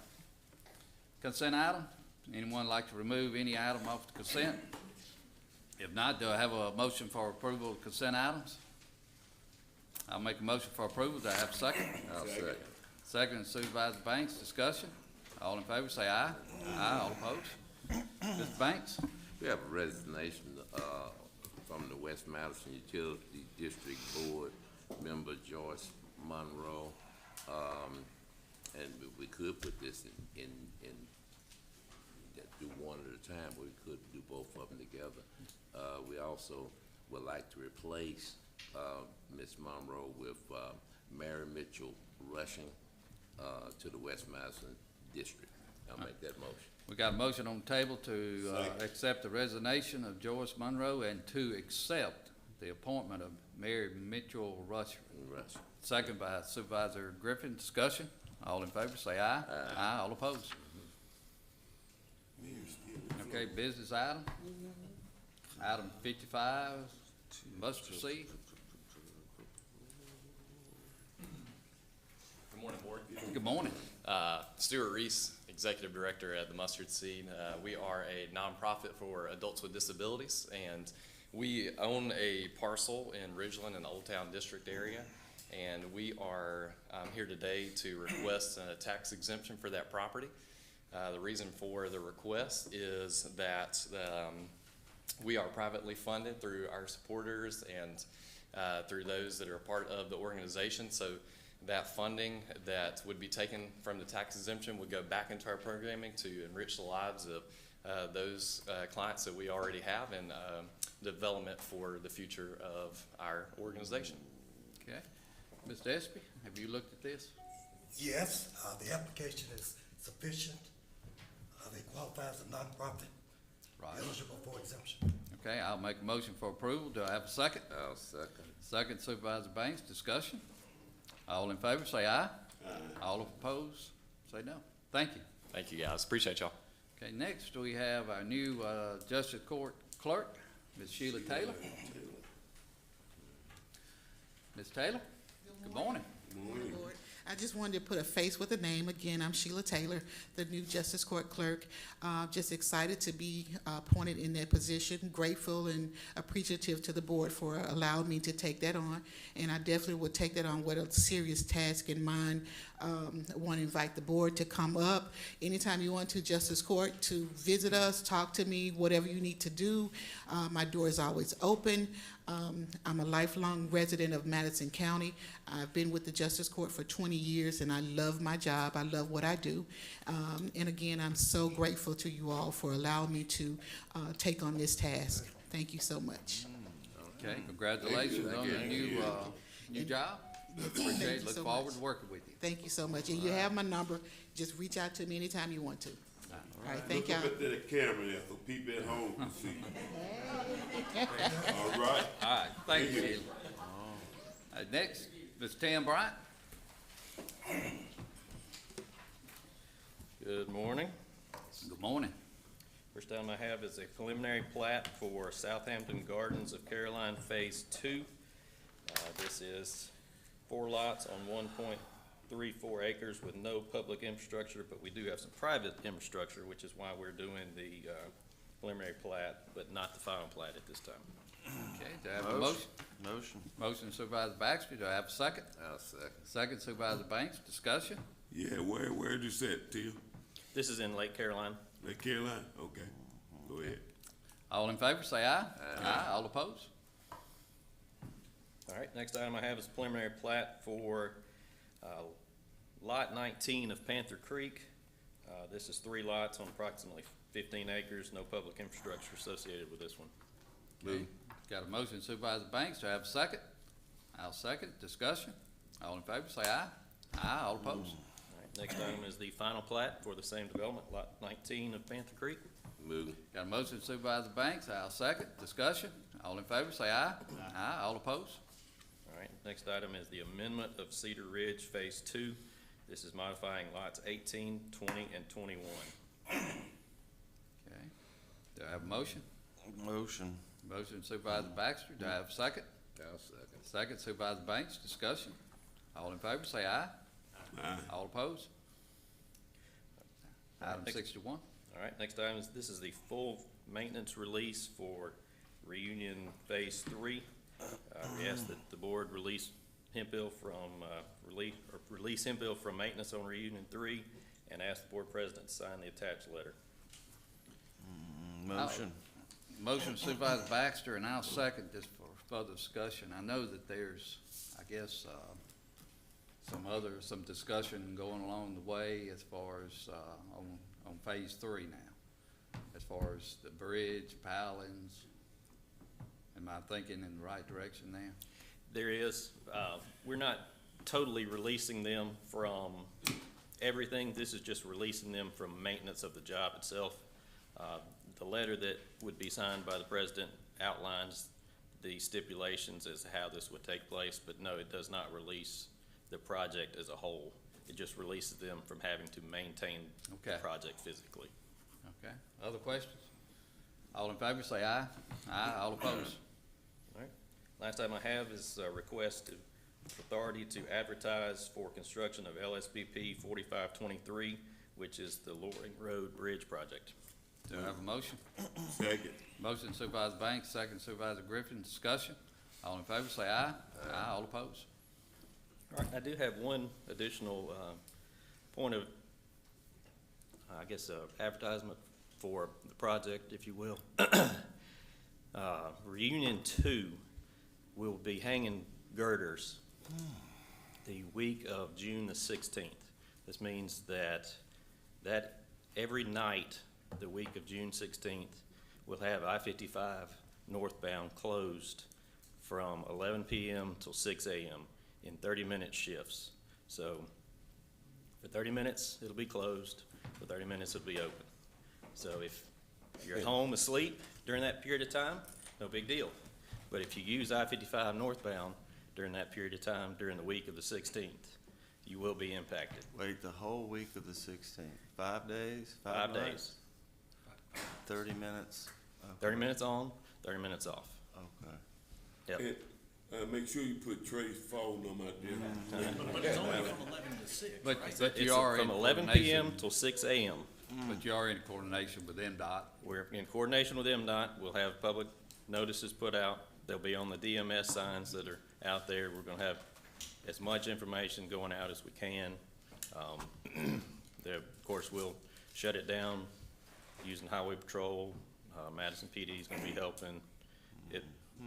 Consent item. Anyone like to remove any item off the consent? If not, do I have a motion for approval of consent items? I'll make a motion for approval. Do I have a second? I'll second. Second Supervisor Banks. Discussion. All in favor say aye. Aye. All opposed. Mr. Banks? We have a resignation, from the West Madison Utility District Board member Joyce Monroe. And we could put this in do one at a time, but we could do both of them together. We also would like to replace, Ms. Monroe with, Mary Mitchell Rushing, to the West Madison District. I'll make that motion. We got a motion on the table to accept the resignation of Joyce Monroe and to accept the appointment of Mary Mitchell Rusher. Second by Supervisor Griffin. Discussion. All in favor say aye. Aye. All opposed. Okay, business item. Item 55, must proceed. Good morning, Board. Good morning. Stuart Reese, Executive Director at the Mustard Seed. We are a nonprofit for adults with disabilities, and we own a parcel in Ridgeland in the Old Town District area, and we are here today to request a tax exemption for that property. The reason for the request is that we are privately funded through our supporters and through those that are a part of the organization. So that funding that would be taken from the tax exemption would go back into our programming to enrich the lives of those clients that we already have and development for the future of our organization. Okay. Mr. Espy, have you looked at this? Yes, the application is sufficient. They qualify as a nonprofit, eligible for exemption. Okay, I'll make a motion for approval. Do I have a second? I'll second. Second, Supervisor Banks. Discussion. All in favor, say aye. Aye. All opposed, say no. Thank you. Thank you, guys. Appreciate y'all. Okay, next we have our new Justice Court Clerk, Ms. Sheila Taylor. Ms. Taylor, good morning. Lord. I just wanted to put a face with a name. Again, I'm Sheila Taylor, the new Justice Court Clerk. Just excited to be appointed in that position. Grateful and appreciative to the board for allowing me to take that on. And I definitely would take that on with a serious task in mind. I want to invite the board to come up anytime you want to Justice Court to visit us, talk to me, whatever you need to do. My door is always open. I'm a lifelong resident of Madison County. I've been with the Justice Court for 20 years, and I love my job. I love what I do. And again, I'm so grateful to you all for allowing me to take on this task. Thank you so much. Okay, congratulations on the new job. Appreciate it. Look forward to working with you. Thank you so much. And you have my number. Just reach out to me anytime you want to. All right, thank y'all. Look up at the camera there so people at home can see. All right. All right, thank you, Sheila. Next, Ms. Tam Bryant. Good morning. Good morning. First item I have is a preliminary plat for Southampton Gardens of Caroline Phase 2. This is 4 lots on 1.34 acres with no public infrastructure, but we do have some private infrastructure, which is why we're doing the preliminary plat, but not the final plat at this time. Okay, do I have a motion? Motion Supervisor Baxter. Do I have a second? I'll second. Second Supervisor Banks. Discussion. Yeah, where did you set, Tim? This is in Lake Caroline. Lake Caroline? Okay. Go ahead. All in favor, say aye. Aye. All opposed? All right, next item I have is preliminary plat for Lot 19 of Panther Creek. This is 3 lots on approximately 15 acres, no public infrastructure associated with this one. Okay. Got a motion Supervisor Banks. Do I have a second? I'll second. Discussion. All in favor, say aye. Aye. All opposed? All right, next item is the final plat for the same development, Lot 19 of Panther Creek. Move. Got a motion Supervisor Banks. I'll second. Discussion. All in favor, say aye. Aye. All opposed? All right, next item is the amendment of Cedar Ridge Phase 2. This is modifying lots 18, 20, and 21. Okay. Do I have a motion? Motion. Motion Supervisor Baxter. Do I have a second? I'll second. Second Supervisor Banks. Discussion. All in favor, say aye. Aye. All opposed? Item 61. All right, next item is, this is the full maintenance release for Reunion Phase 3. We ask that the board release Hemphill from, release Hemphill from maintenance on Reunion 3 and ask the board president to sign the attached letter. Motion. Motion Supervisor Baxter, and I'll second this for further discussion. I know that there's, I guess, some discussion going along the way as far as, on Phase 3 now, as far as the bridge, pilings. Am I thinking in the right direction there? There is, we're not totally releasing them from everything. This is just releasing them from maintenance of the job itself. The letter that would be signed by the president outlines the stipulations as to how this would take place, but no, it does not release the project as a whole. It just releases them from having to maintain the project physically. Okay. Other questions? All in favor, say aye. Aye. All opposed? All right. Last item I have is a request to authority to advertise for construction of LSBP 4523, which is the Loring Road Bridge project. Do I have a motion? Second. Motion Supervisor Banks, second Supervisor Griffin. Discussion. All in favor, say aye. Aye. All opposed? All right, I do have one additional point of I guess, advertisement for the project, if you will. Reunion 2 will be hanging girders the week of June the 16th. This means that every night, the week of June 16th, we'll have I-55 northbound closed from 11 p.m. till 6 a.m. in 30-minute shifts. So for 30 minutes, it'll be closed. For 30 minutes, it'll be open. So if you're at home asleep during that period of time, no big deal. But if you use I-55 northbound during that period of time, during the week of the 16th, you will be impacted. Wait, the whole week of the 16th, 5 days? 5 nights? days. 30 minutes? 30 minutes on, 30 minutes off. Okay. Yep. And, make sure you put Trey's phone number out there. But it's only from 11 to 6, right? But It's you are in from 11 coordination- p.m. till 6 a.m. But you are in coordination with MDOT. We're in coordination with MDOT. We'll have public notices put out. They'll be on the DMS signs that are out there. We're gonna have as much information going out as we can. Of course, we'll shut it down using Highway Patrol. Madison PD is gonna be helping.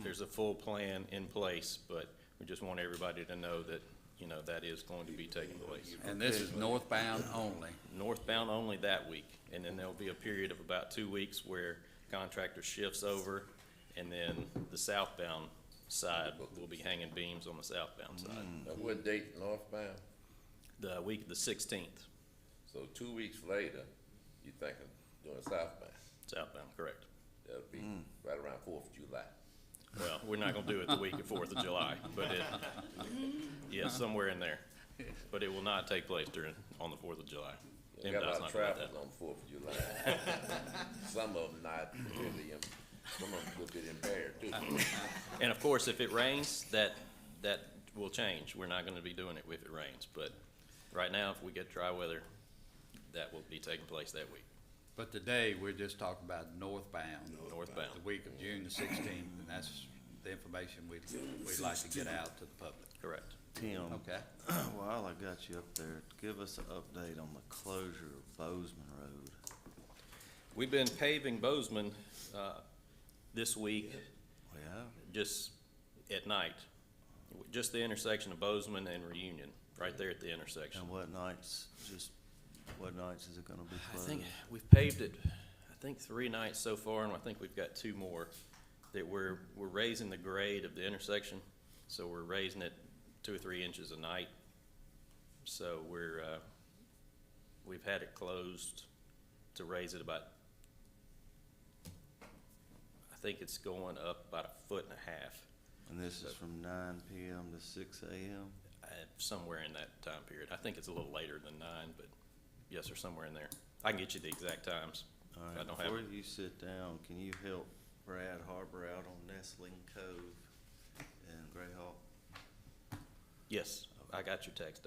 There's a full plan in place, but we just want everybody to know that, you know, that is going to be taking place. And this is northbound only. Northbound only that week, and then there'll be a period of about 2 weeks where contractor shifts over, and then the southbound side will be hanging beams on the southbound side. What date northbound? The week of the 16th, So 2 weeks later, you thinking doing southbound? southbound, correct. That'll be right around 4th of July. Well, we're not gonna do it the week of 4th of July, but yeah, somewhere in there. But it will not take place on the 4th of July. You got a MDOT's lot of not gonna do traffic on 4th of July. Some of them not really, some of them will get impaired too. And of course, if it rains, that will change. We're not gonna be doing it if it rains, but right now, if we get dry weather, that will be taking place that week. But today, we're just talking about northbound. Northbound. The week of June the 16th, and that's the information we'd like to get out to the public. Correct. Tim, Okay. while I got you up there, give us an update on the closure of Bozeman Road. We've been paving Bozeman, this week, Yeah, just at night. Just the intersection of Bozeman and Reunion, right there at the intersection. and what nights is it gonna be I closed? think we've paved it, 3 nights so far, and I think we've got 2 more. That we're raising the grade of the intersection, so we're raising it 2 or 3 inches a night. So we've had it closed to raise it about, I think it's going up about 1.5 feet. And this is from 9 p.m. to 6 a.m.? Somewhere in that time period. I think it's a little later than 9, but yes, sir, somewhere in there. I can get you the exact times. All I right, don't have before it. you sit down, can you help Brad Harbor out on Nestling Cove and Greyhawk? Yes, I got your text.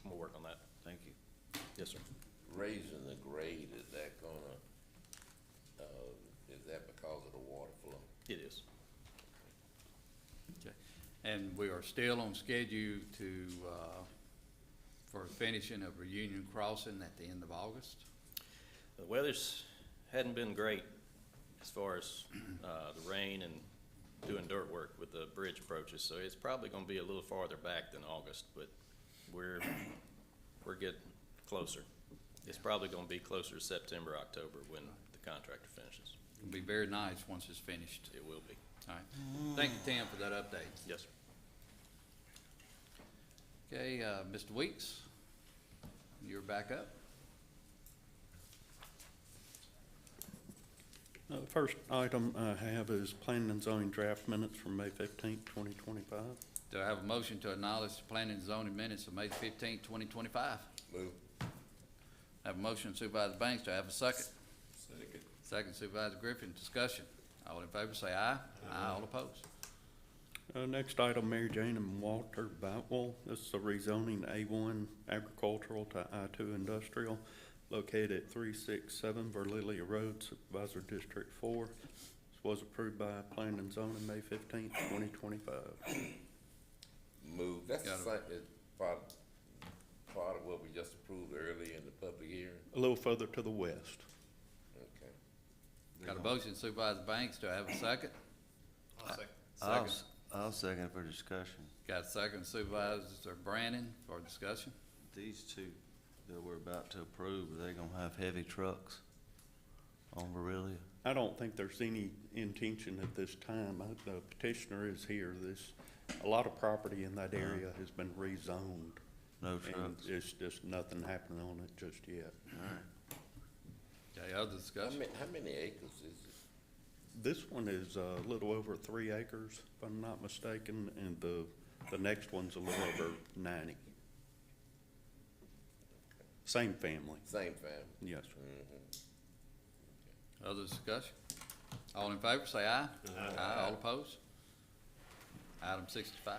We'll work on that. Thank you. Yes, sir. Raising the grade, is that gonna, is that because of the water flow? It is. Okay. And we are still on schedule for finishing of Reunion Crossing at the end of August. The weather's hadn't been great as far as the rain and doing dirt work with the bridge approaches, so it's probably gonna be a little farther back than August, but we're getting closer. It's probably gonna be closer to September, October when the contractor finishes. It'll be very nice once it's finished. It will be. All right. Thank you, Tim, for that update. Yes, sir. Okay, Mr. Weeks, you're back up. The first item I have is planning and zoning draft minutes from May 15th, 2025. Do I have a motion to acknowledge the planning and zoning minutes of May 15th, 2025? Move. I have a motion Supervisor Banks. Do I have a second? Second. Second Supervisor Griffin. Discussion. All in favor say aye. Aye. All opposed. Next item, Mary Jane and Walter Boutwell. This is a rezoning A1 agricultural to I2 industrial located at 367 Verlilia Road, Supervisor District 4. This was approved by Planning and Zoning May 15th, 2025. Move, that's the same, part of what we just approved earlier in the public hearing. a little further to the west. Okay. Got a motion Supervisor Banks, do I have a second? Second. I'll second for discussion. Got a second Supervisor Brandon for discussion. These two that we're about to approve, are they gonna have heavy trucks on Vermillion? I don't think there's any intention at this time. The petitioner is here. A lot of property in that area has been rezoned. No And trucks? it's just nothing happening on it just yet. Alright. Okay, other discussion? How many acres is it? This one is a little over 3 acres, if I'm not mistaken, and the next one's a little over 90. Same family. Same family? Yes, sir. Other discussion? All in favor, say aye. Aye. All opposed? Item 65.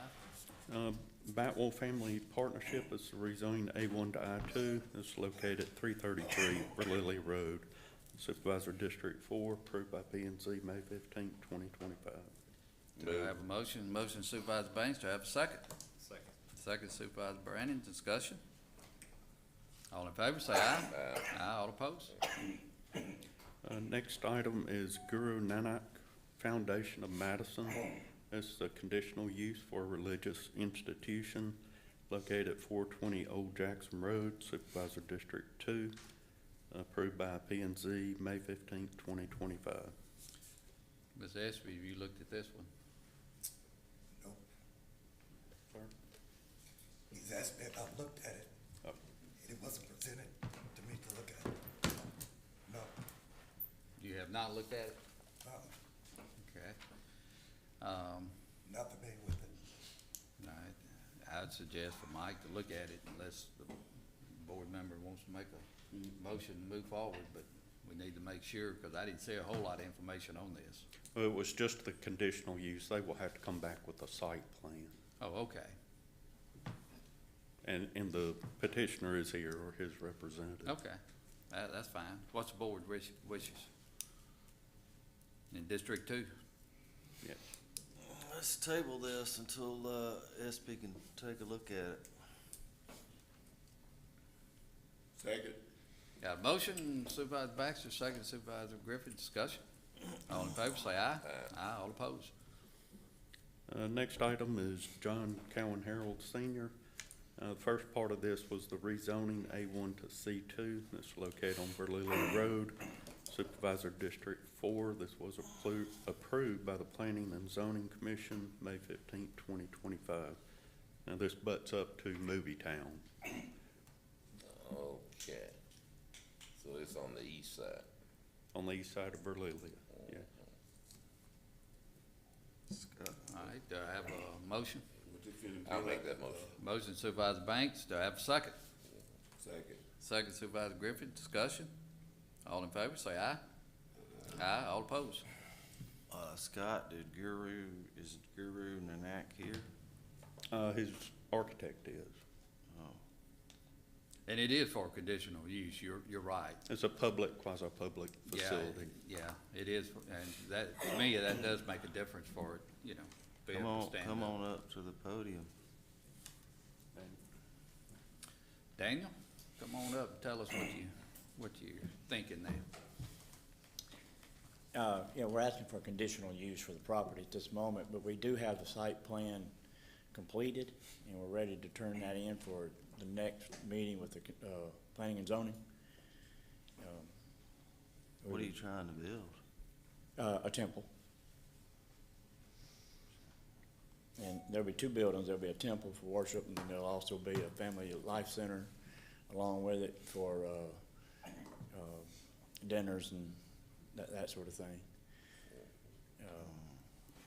Batwell Family Partnership is rezoning A1 to I2. It's located at 333 Verlilly Road, Supervisor District 4, approved by P&Z May 15, 2025. Do I have a motion? Motion Supervisor Banks, do I have a second? Second. Second Supervisor Brandon, discussion? All in favor, say aye. Aye. All opposed? Next item is Guru Nanak Foundation of Madison. It's a conditional use for a religious institution located at 420 Old Jackson Road, Supervisor District 2, approved by P&Z May 15, 2025. Ms. Espy, have you looked at this one? Nope. Sir? He's asked me if I've looked at it. Oh. It wasn't presented to me to look at. No. You have not looked at it? Okay. Not familiar with it. All right. I'd suggest for Mike to look at it unless the board member wants to make a motion to move forward, but we need to make sure, because I didn't see a whole lot of information on this. Well, it was just the conditional use. They will have to come back with a site plan. Oh, okay. And the petitioner is here, or his representative. Okay. That's fine. What's the board wishes? In District 2? Yes. Let's table this until, SB can take a look at it. Second. Got a motion, Supervisor Baxter, second Supervisor Griffin, discussion. All in favor, say aye. Aye. All opposed? Next item is John Cowan Harold Sr. The first part of this was the rezoning A1 to C2. It's located on Verlilly Road, Supervisor District 4. This was approved by the Planning and Zoning Commission May 15, 2025. Now this butts up to Movie Town. Okay. So it's on the east side? On the east side of Verlilly, yeah. All right, do I have a motion? I'll make that motion. Motion Supervisor Banks, do I have a second? Second. Second Supervisor Griffin, discussion. All in favor, say aye. Aye. All opposed? Scott, is Guru Nanak here? His architect is. Oh, And it is for conditional use, you're right. It's a public, quasi-public facility. Yeah, it is, and that, to me, that does make a difference for it, you know, being able to stand up. come on up to the podium. Daniel, come on up and tell us what you're thinking there. Yeah, we're asking for conditional use for the property at this moment, but we do have the site plan completed, and we're ready to turn that in for the next meeting with the, planning and zoning. What are you trying to build? A temple. And there'll be 2 buildings. There'll be a temple for worship, and then there'll also be a family life center along with it for, dinners and that sort of thing.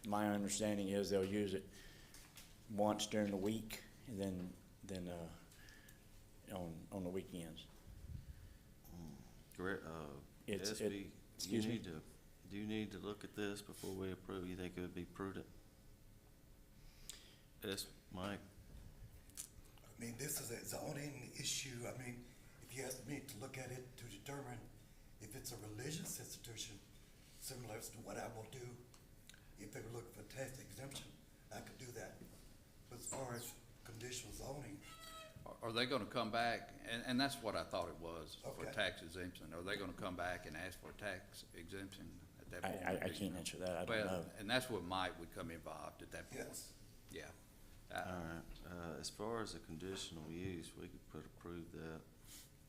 My understanding is they'll use it once during the week, and then on the weekends. Great, SB, excuse me? do you need to look at this before we approve? You think it would be prudent? Yes, Mike? I mean, this is a zoning issue. I mean, if you ask me to look at it to determine if it's a religious institution, similar to what I will do, if they were looking for tax exemption, I could do that. But as far as conditional zoning, are they gonna come back, and that's what I thought it was, for Okay. tax exemption, are they gonna come back and ask for a tax exemption at that point? I can't answer that, I don't Well, know. and that's where Mike would come involved at that point. Yes. Yeah. All right, as far as a conditional use, we could approve that.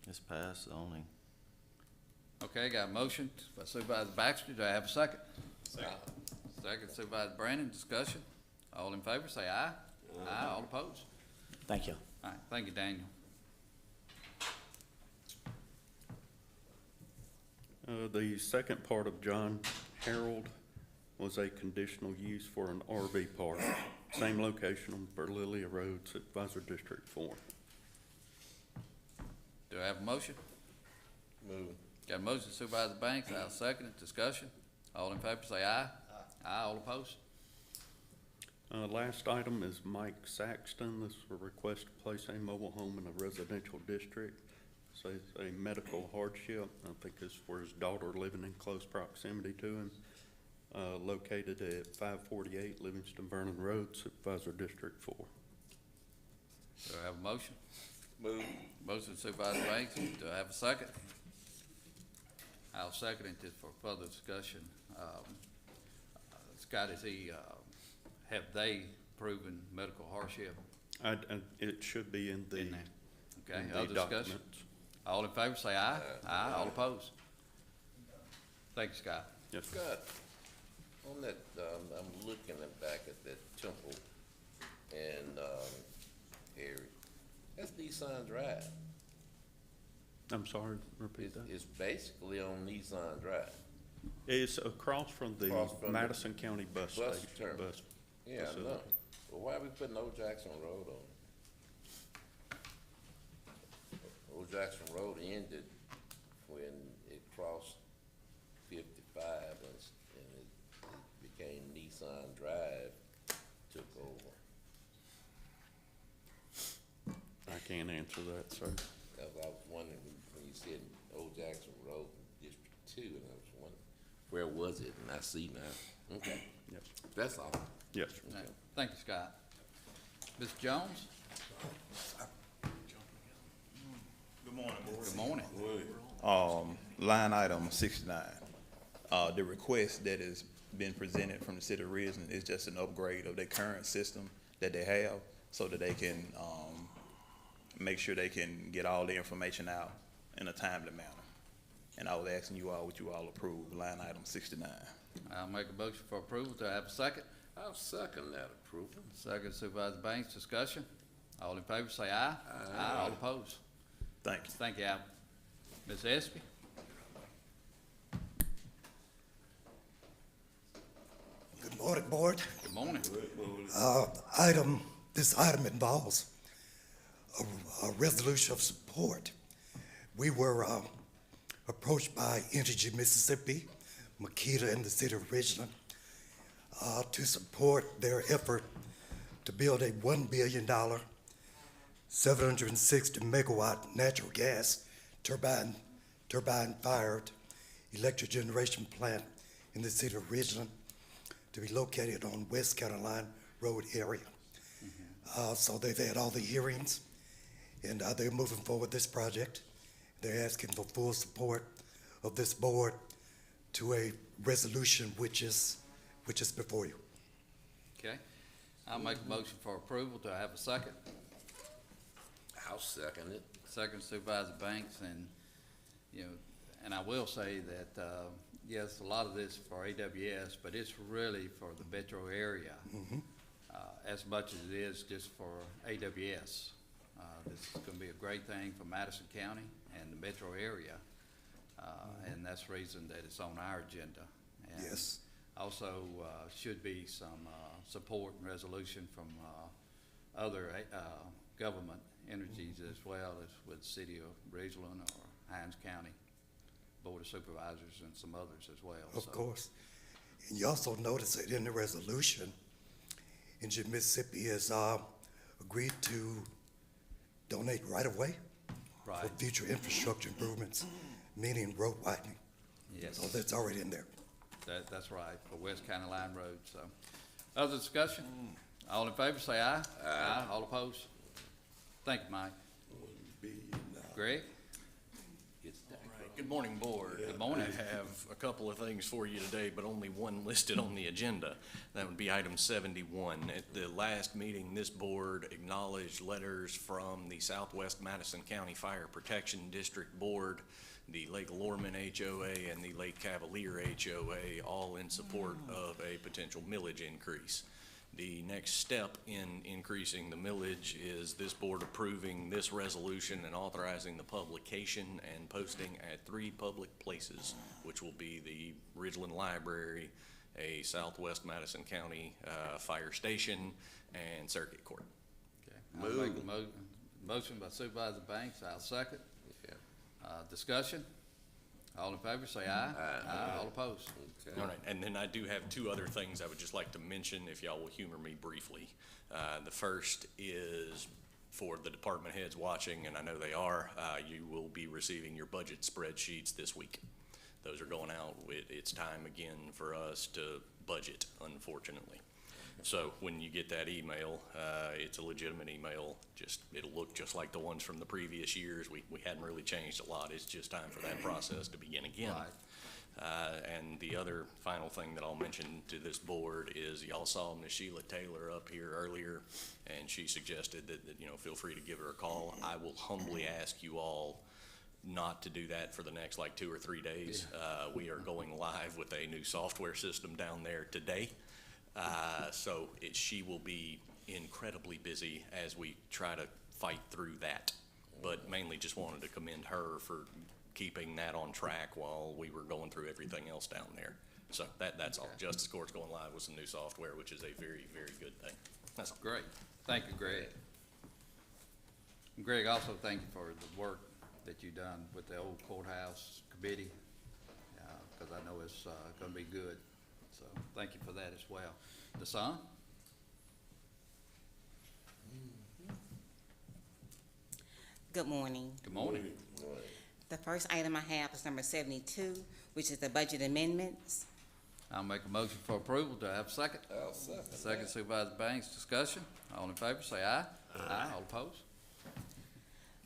It's passed zoning. Okay, got a motion by Supervisor Baxter, do I have a second? Second Supervisor Brandon, discussion, all in favor, say aye. Aye, all opposed? Thank you. All right, thank you, Daniel. The second part of John Harold was a conditional use for an RV park. Same location on Berlilia Road, Supervisor District 4. Do I have a motion? Move. Got a motion Supervisor Banks, I'll second it, discussion, all in favor, say aye. Aye, all opposed? Last item is Mike Saxton. This is a request to place a mobile home in a residential district. So it's a medical hardship. I think it's for his daughter living in close proximity to him. Located at 548 Livingston Vernon Road, Supervisor District 4. Do I have a motion? Move. Motion Supervisor Banks, do I have a second? I'll second it for further discussion. Scott, have they proven medical hardship? It should be in the, In there. Okay, in the other discussion? documents. All in favor, say aye. Aye, all opposed? Thank you, Scott. Yes, sir. Scott, on that, I'm looking back at that Temple and, area. That's Nissan Drive. I'm sorry, repeat that. It's basically on Nissan Drive. It's across from the Across from the Madison County bus bus station. terminal. bus Yeah, I facility. know. Well, why are we putting Old Jackson Road on? Old Jackson Road ended when it crossed 55 and it became Nissan Drive, took over. I can't answer that, sir. I was wondering when you said Old Jackson Road, District 2, and I was wondering, where was it? And I see now. Okay. Yes. That's all. Yes, sir. All right, thank you, Scott. Mr. Jones? Good morning, board. Good morning. Line item 69. The request that has been presented from the city of Ridgeland is just an upgrade of their current system that they have so that they can, make sure they can get all the information out in a timely manner. And I was asking you all, would you all approve line item 69? I'll make a motion for approval. Do I have a second? I'll second that approval. Second Supervisor Banks, discussion. All in favor, say aye. Aye, all opposed? Thank you. Thank you, Al. Ms. Espy? Good morning, board. Good morning. This item involves a resolution of support. We were approached by Energy Mississippi, Makita, and the city of Richland to support their effort to build a $1 billion, 760 megawatt natural gas turbine-fired electric generation plant in the city of Ridgeland to be located on West County Line Road area. So they've had all the hearings, and they're moving forward this project. They're asking for full support of this board to a resolution which is before you. Okay. I'll make a motion for approval. Do I have a second? I'll second it. Second Supervisor Banks, and, you know, and I will say that, yes, a lot of this for AWS, but it's really for the metro area, as much as it is just for AWS. This is gonna be a great thing for Madison County and the metro area, and that's the reason that it's on our agenda. And Yes. also, should be some, support and resolution from, other, government entities as well as with the city of Ridgeland or Hines County Board of Supervisors and some others as well. Of So, course. And you also notice that in the resolution, Energy Mississippi has agreed to donate right-of-way for Right. future infrastructure improvements, meaning road widening. Yes. So that's already in there. That's right, for West County Line Road, so. Other discussion? All in favor, say aye. Aye. All opposed? Thank you, Mike. Greg? Good morning, Board. Good morning. I have a couple of things for you today, but only one listed on the agenda. That would be item 71. At the last meeting, this board acknowledged letters from the Southwest Madison County Fire Protection District Board, the Lake Lorman HOA, and the Lake Cavalier HOA, all in support of a potential millage increase. The next step in increasing the millage is this board approving this resolution and authorizing the publication and posting at 3 public places, which will be the Ridgeland Library, a Southwest Madison County fire station, and circuit court. Okay. I'll make a motion by Supervisor Banks, I'll second. Discussion? All in favor, say aye. Aye. All opposed? All right, and then I do have 2 other things I would just like to mention, if y'all will humor me briefly. The first is for the department heads watching, and I know they are, you will be receiving your budget spreadsheets this week. Those are going out. It's time again for us to budget, unfortunately. So when you get that email, it's a legitimate email. It'll look just like the ones from the previous years. We hadn't really changed a lot. It's just time for that process to begin again. Right. And the other final thing that I'll mention to this board is y'all saw Ms. Sheila Taylor up here earlier, and she suggested that feel free to give her a call. I will humbly ask you all not to do that for the next like 2 or 3 days. We are going live with a new software system down there today. So she will be incredibly busy as we try to fight through that. But mainly just wanted to commend her for keeping that on track while we were going through everything else down there. So that's all. Justice Court's going live with some new software, which is a very, very good thing. That's all. Great. Thank you, Greg. And Greg, also thank you for the work that you've done with the old courthouse committee, because I know it's going to be good. So thank you for that as well. Dasan? Good morning. Good morning. The first item I have is number 72, which is the budget amendments. I'll make a motion for approval. Do I have a second? I'll second. Second, Supervisor Banks. Discussion. All in favor, say aye. Aye. All opposed?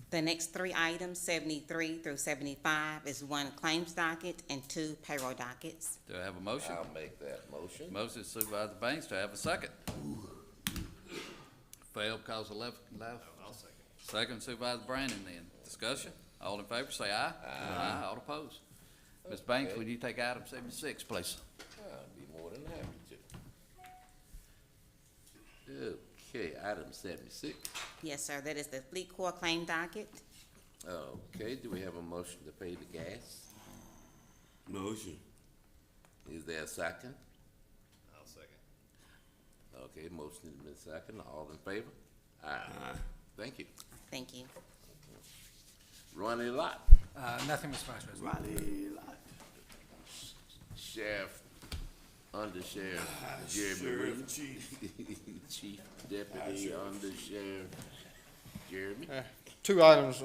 The next 3 items, 73 through 75, is 1 claims docket and 2 payroll dockets. Do I have a motion? I'll make that motion. Motion Supervisor Banks. Do I have a second? Failed because of left. I'll second. Second, Supervisor Brandon then. Discussion? All in favor, say aye. Aye. All opposed? Ms. Banks, would you take item 76, please? I'd be more than happy to. Okay, item 76. Yes, sir, that is the Fleet Corps claim docket. Okay, do we have a motion to pay the gas? Motion. Is there a second? I'll second. Okay, motion has been second. All in favor? Aye. Thank you. Thank you. Ronnie Lott. Nothing, Mr. Vice President. Ronnie Lott. Sheriff, Undersheriff Jeremy Sheriff Reed. Chief. Chief Deputy Undersheriff Jeremy. 2 items,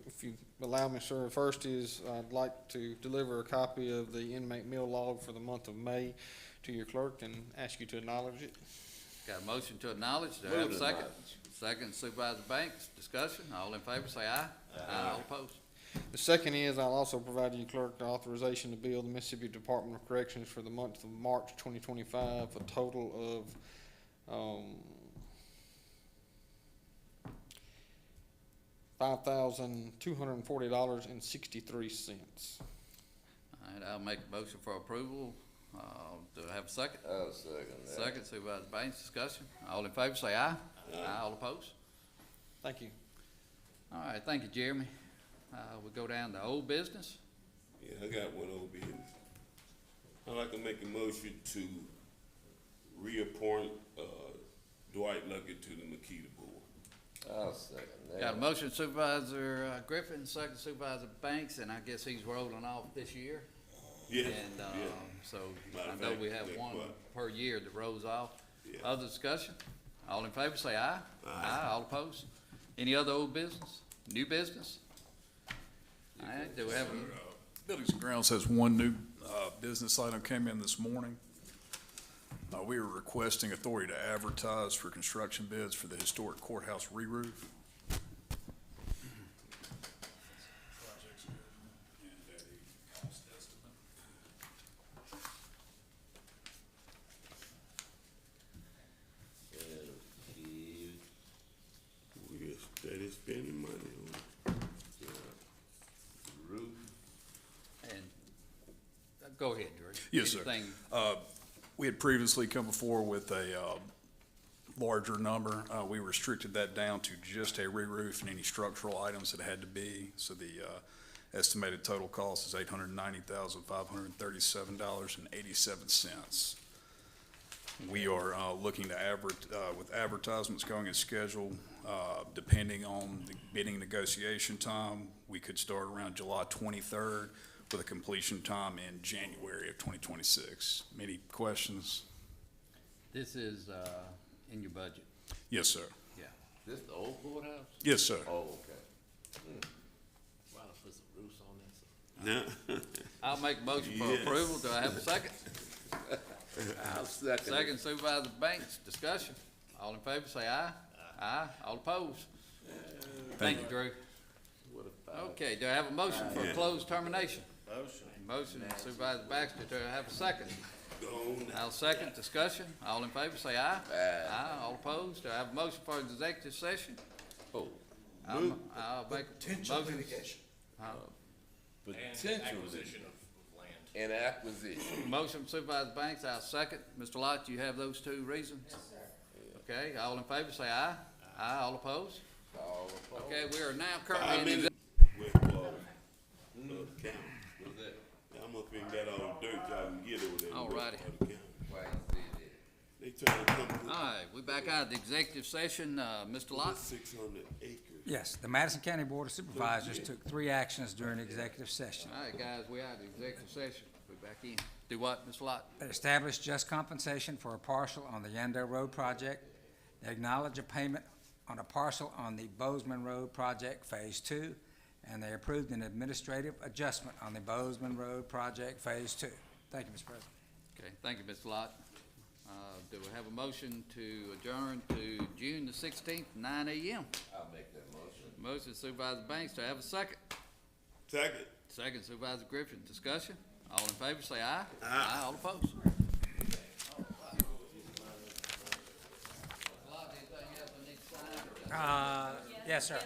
if you allow me, sir. First is I'd like to deliver a copy of the inmate meal log for the month of May to your clerk and ask you to acknowledge it. Got a motion to acknowledge. Do I have a second? Second, Supervisor Banks. Discussion. All in favor, say aye. Aye. All opposed? The second is I'll also provide you clerk the authorization to bill the Mississippi Department of Corrections for the month of March 2025, a total of $5,240.63. All right, I'll make a motion for approval. Do I have a second? I'll second that. Second, Supervisor Banks. Discussion. All in favor, say aye. Aye. All opposed? Thank you. All right, thank you, Jeremy. We go down to old business. Yeah, I got one old business. I'd like to make a motion to reappoint Dwight Luckett to the Makita Board. I'll second that. Got a motion Supervisor Griffin, second Supervisor Banks, and I guess he's rolling off this year. Yes, And yeah. so Matter I of know fact, we have that's one what- per year that rolls off. Yeah. Other discussion? All in favor, say aye. Aye. All opposed? Any other old business? New business? All right, do we have, Buildings and Grounds has one new business item came in this morning. We are requesting authority to advertise for construction bids for the historic courthouse re-roof. Go ahead, Drew. Yes, sir. Anything- We had previously come before with a larger number. We restricted that down to just a re-roof and any structural items that had to be. So the estimated total cost is $890,537.87. We are looking to with advertisements going as scheduled, depending on the bidding negotiation time, we could start around July 23rd with a completion time in January of 2026. Any questions? This is, in your budget. Yes, sir. Yeah. This the old courthouse? Yes, sir. Oh, okay. Wow, put some roofs on this. I'll make a motion for Yes. approval. Do I have a second? I'll second it. Second, Supervisor Banks, discussion. All in favor, say aye. Aye. All opposed? Thank you, Drew. Okay, do I have a motion for Yeah. closed termination? Motion. Motion, Supervisor Baxter, do I have a second? Go on now. I'll second, discussion. All in favor, say aye. Aye. All opposed? Do I have a motion for executive session? Oh, I'll make a Potential motion. litigation. potential Acquisition of land. and acquisition. Motion Supervisor Banks, I'll second. Mr. Lott, you have those two reasons? Yes, sir. Okay, all in favor, say aye. Aye. All opposed? All opposed? Okay, we are now 5 currently in minutes executive. with, county. What's that? Y'all must been got all the dirt y'all can get over there. All righty. Why They trying to come All right, we back out of the executive session. Mr. Lott? 600 acres. Yes, the Madison County Board of Supervisors took 3 actions during the executive session. All right, guys, we out of the executive session. We back in. Do what, Mr. Lott? They established just compensation for a parcel on the Yando Road project. They acknowledge a payment on a parcel on the Bozeman Road project Phase 2, and they approved an administrative adjustment on the Bozeman Road project Phase 2. Thank you, Mr. President. Okay, thank you, Mr. Lott. Do we have a motion to adjourn to June the 16th, 9 a.m.? I'll make that motion. Motion Supervisor Banks, do I have a second? Second. Second Supervisor Griffin, discussion. All in favor, say aye. Aye. All opposed? Yes, sir.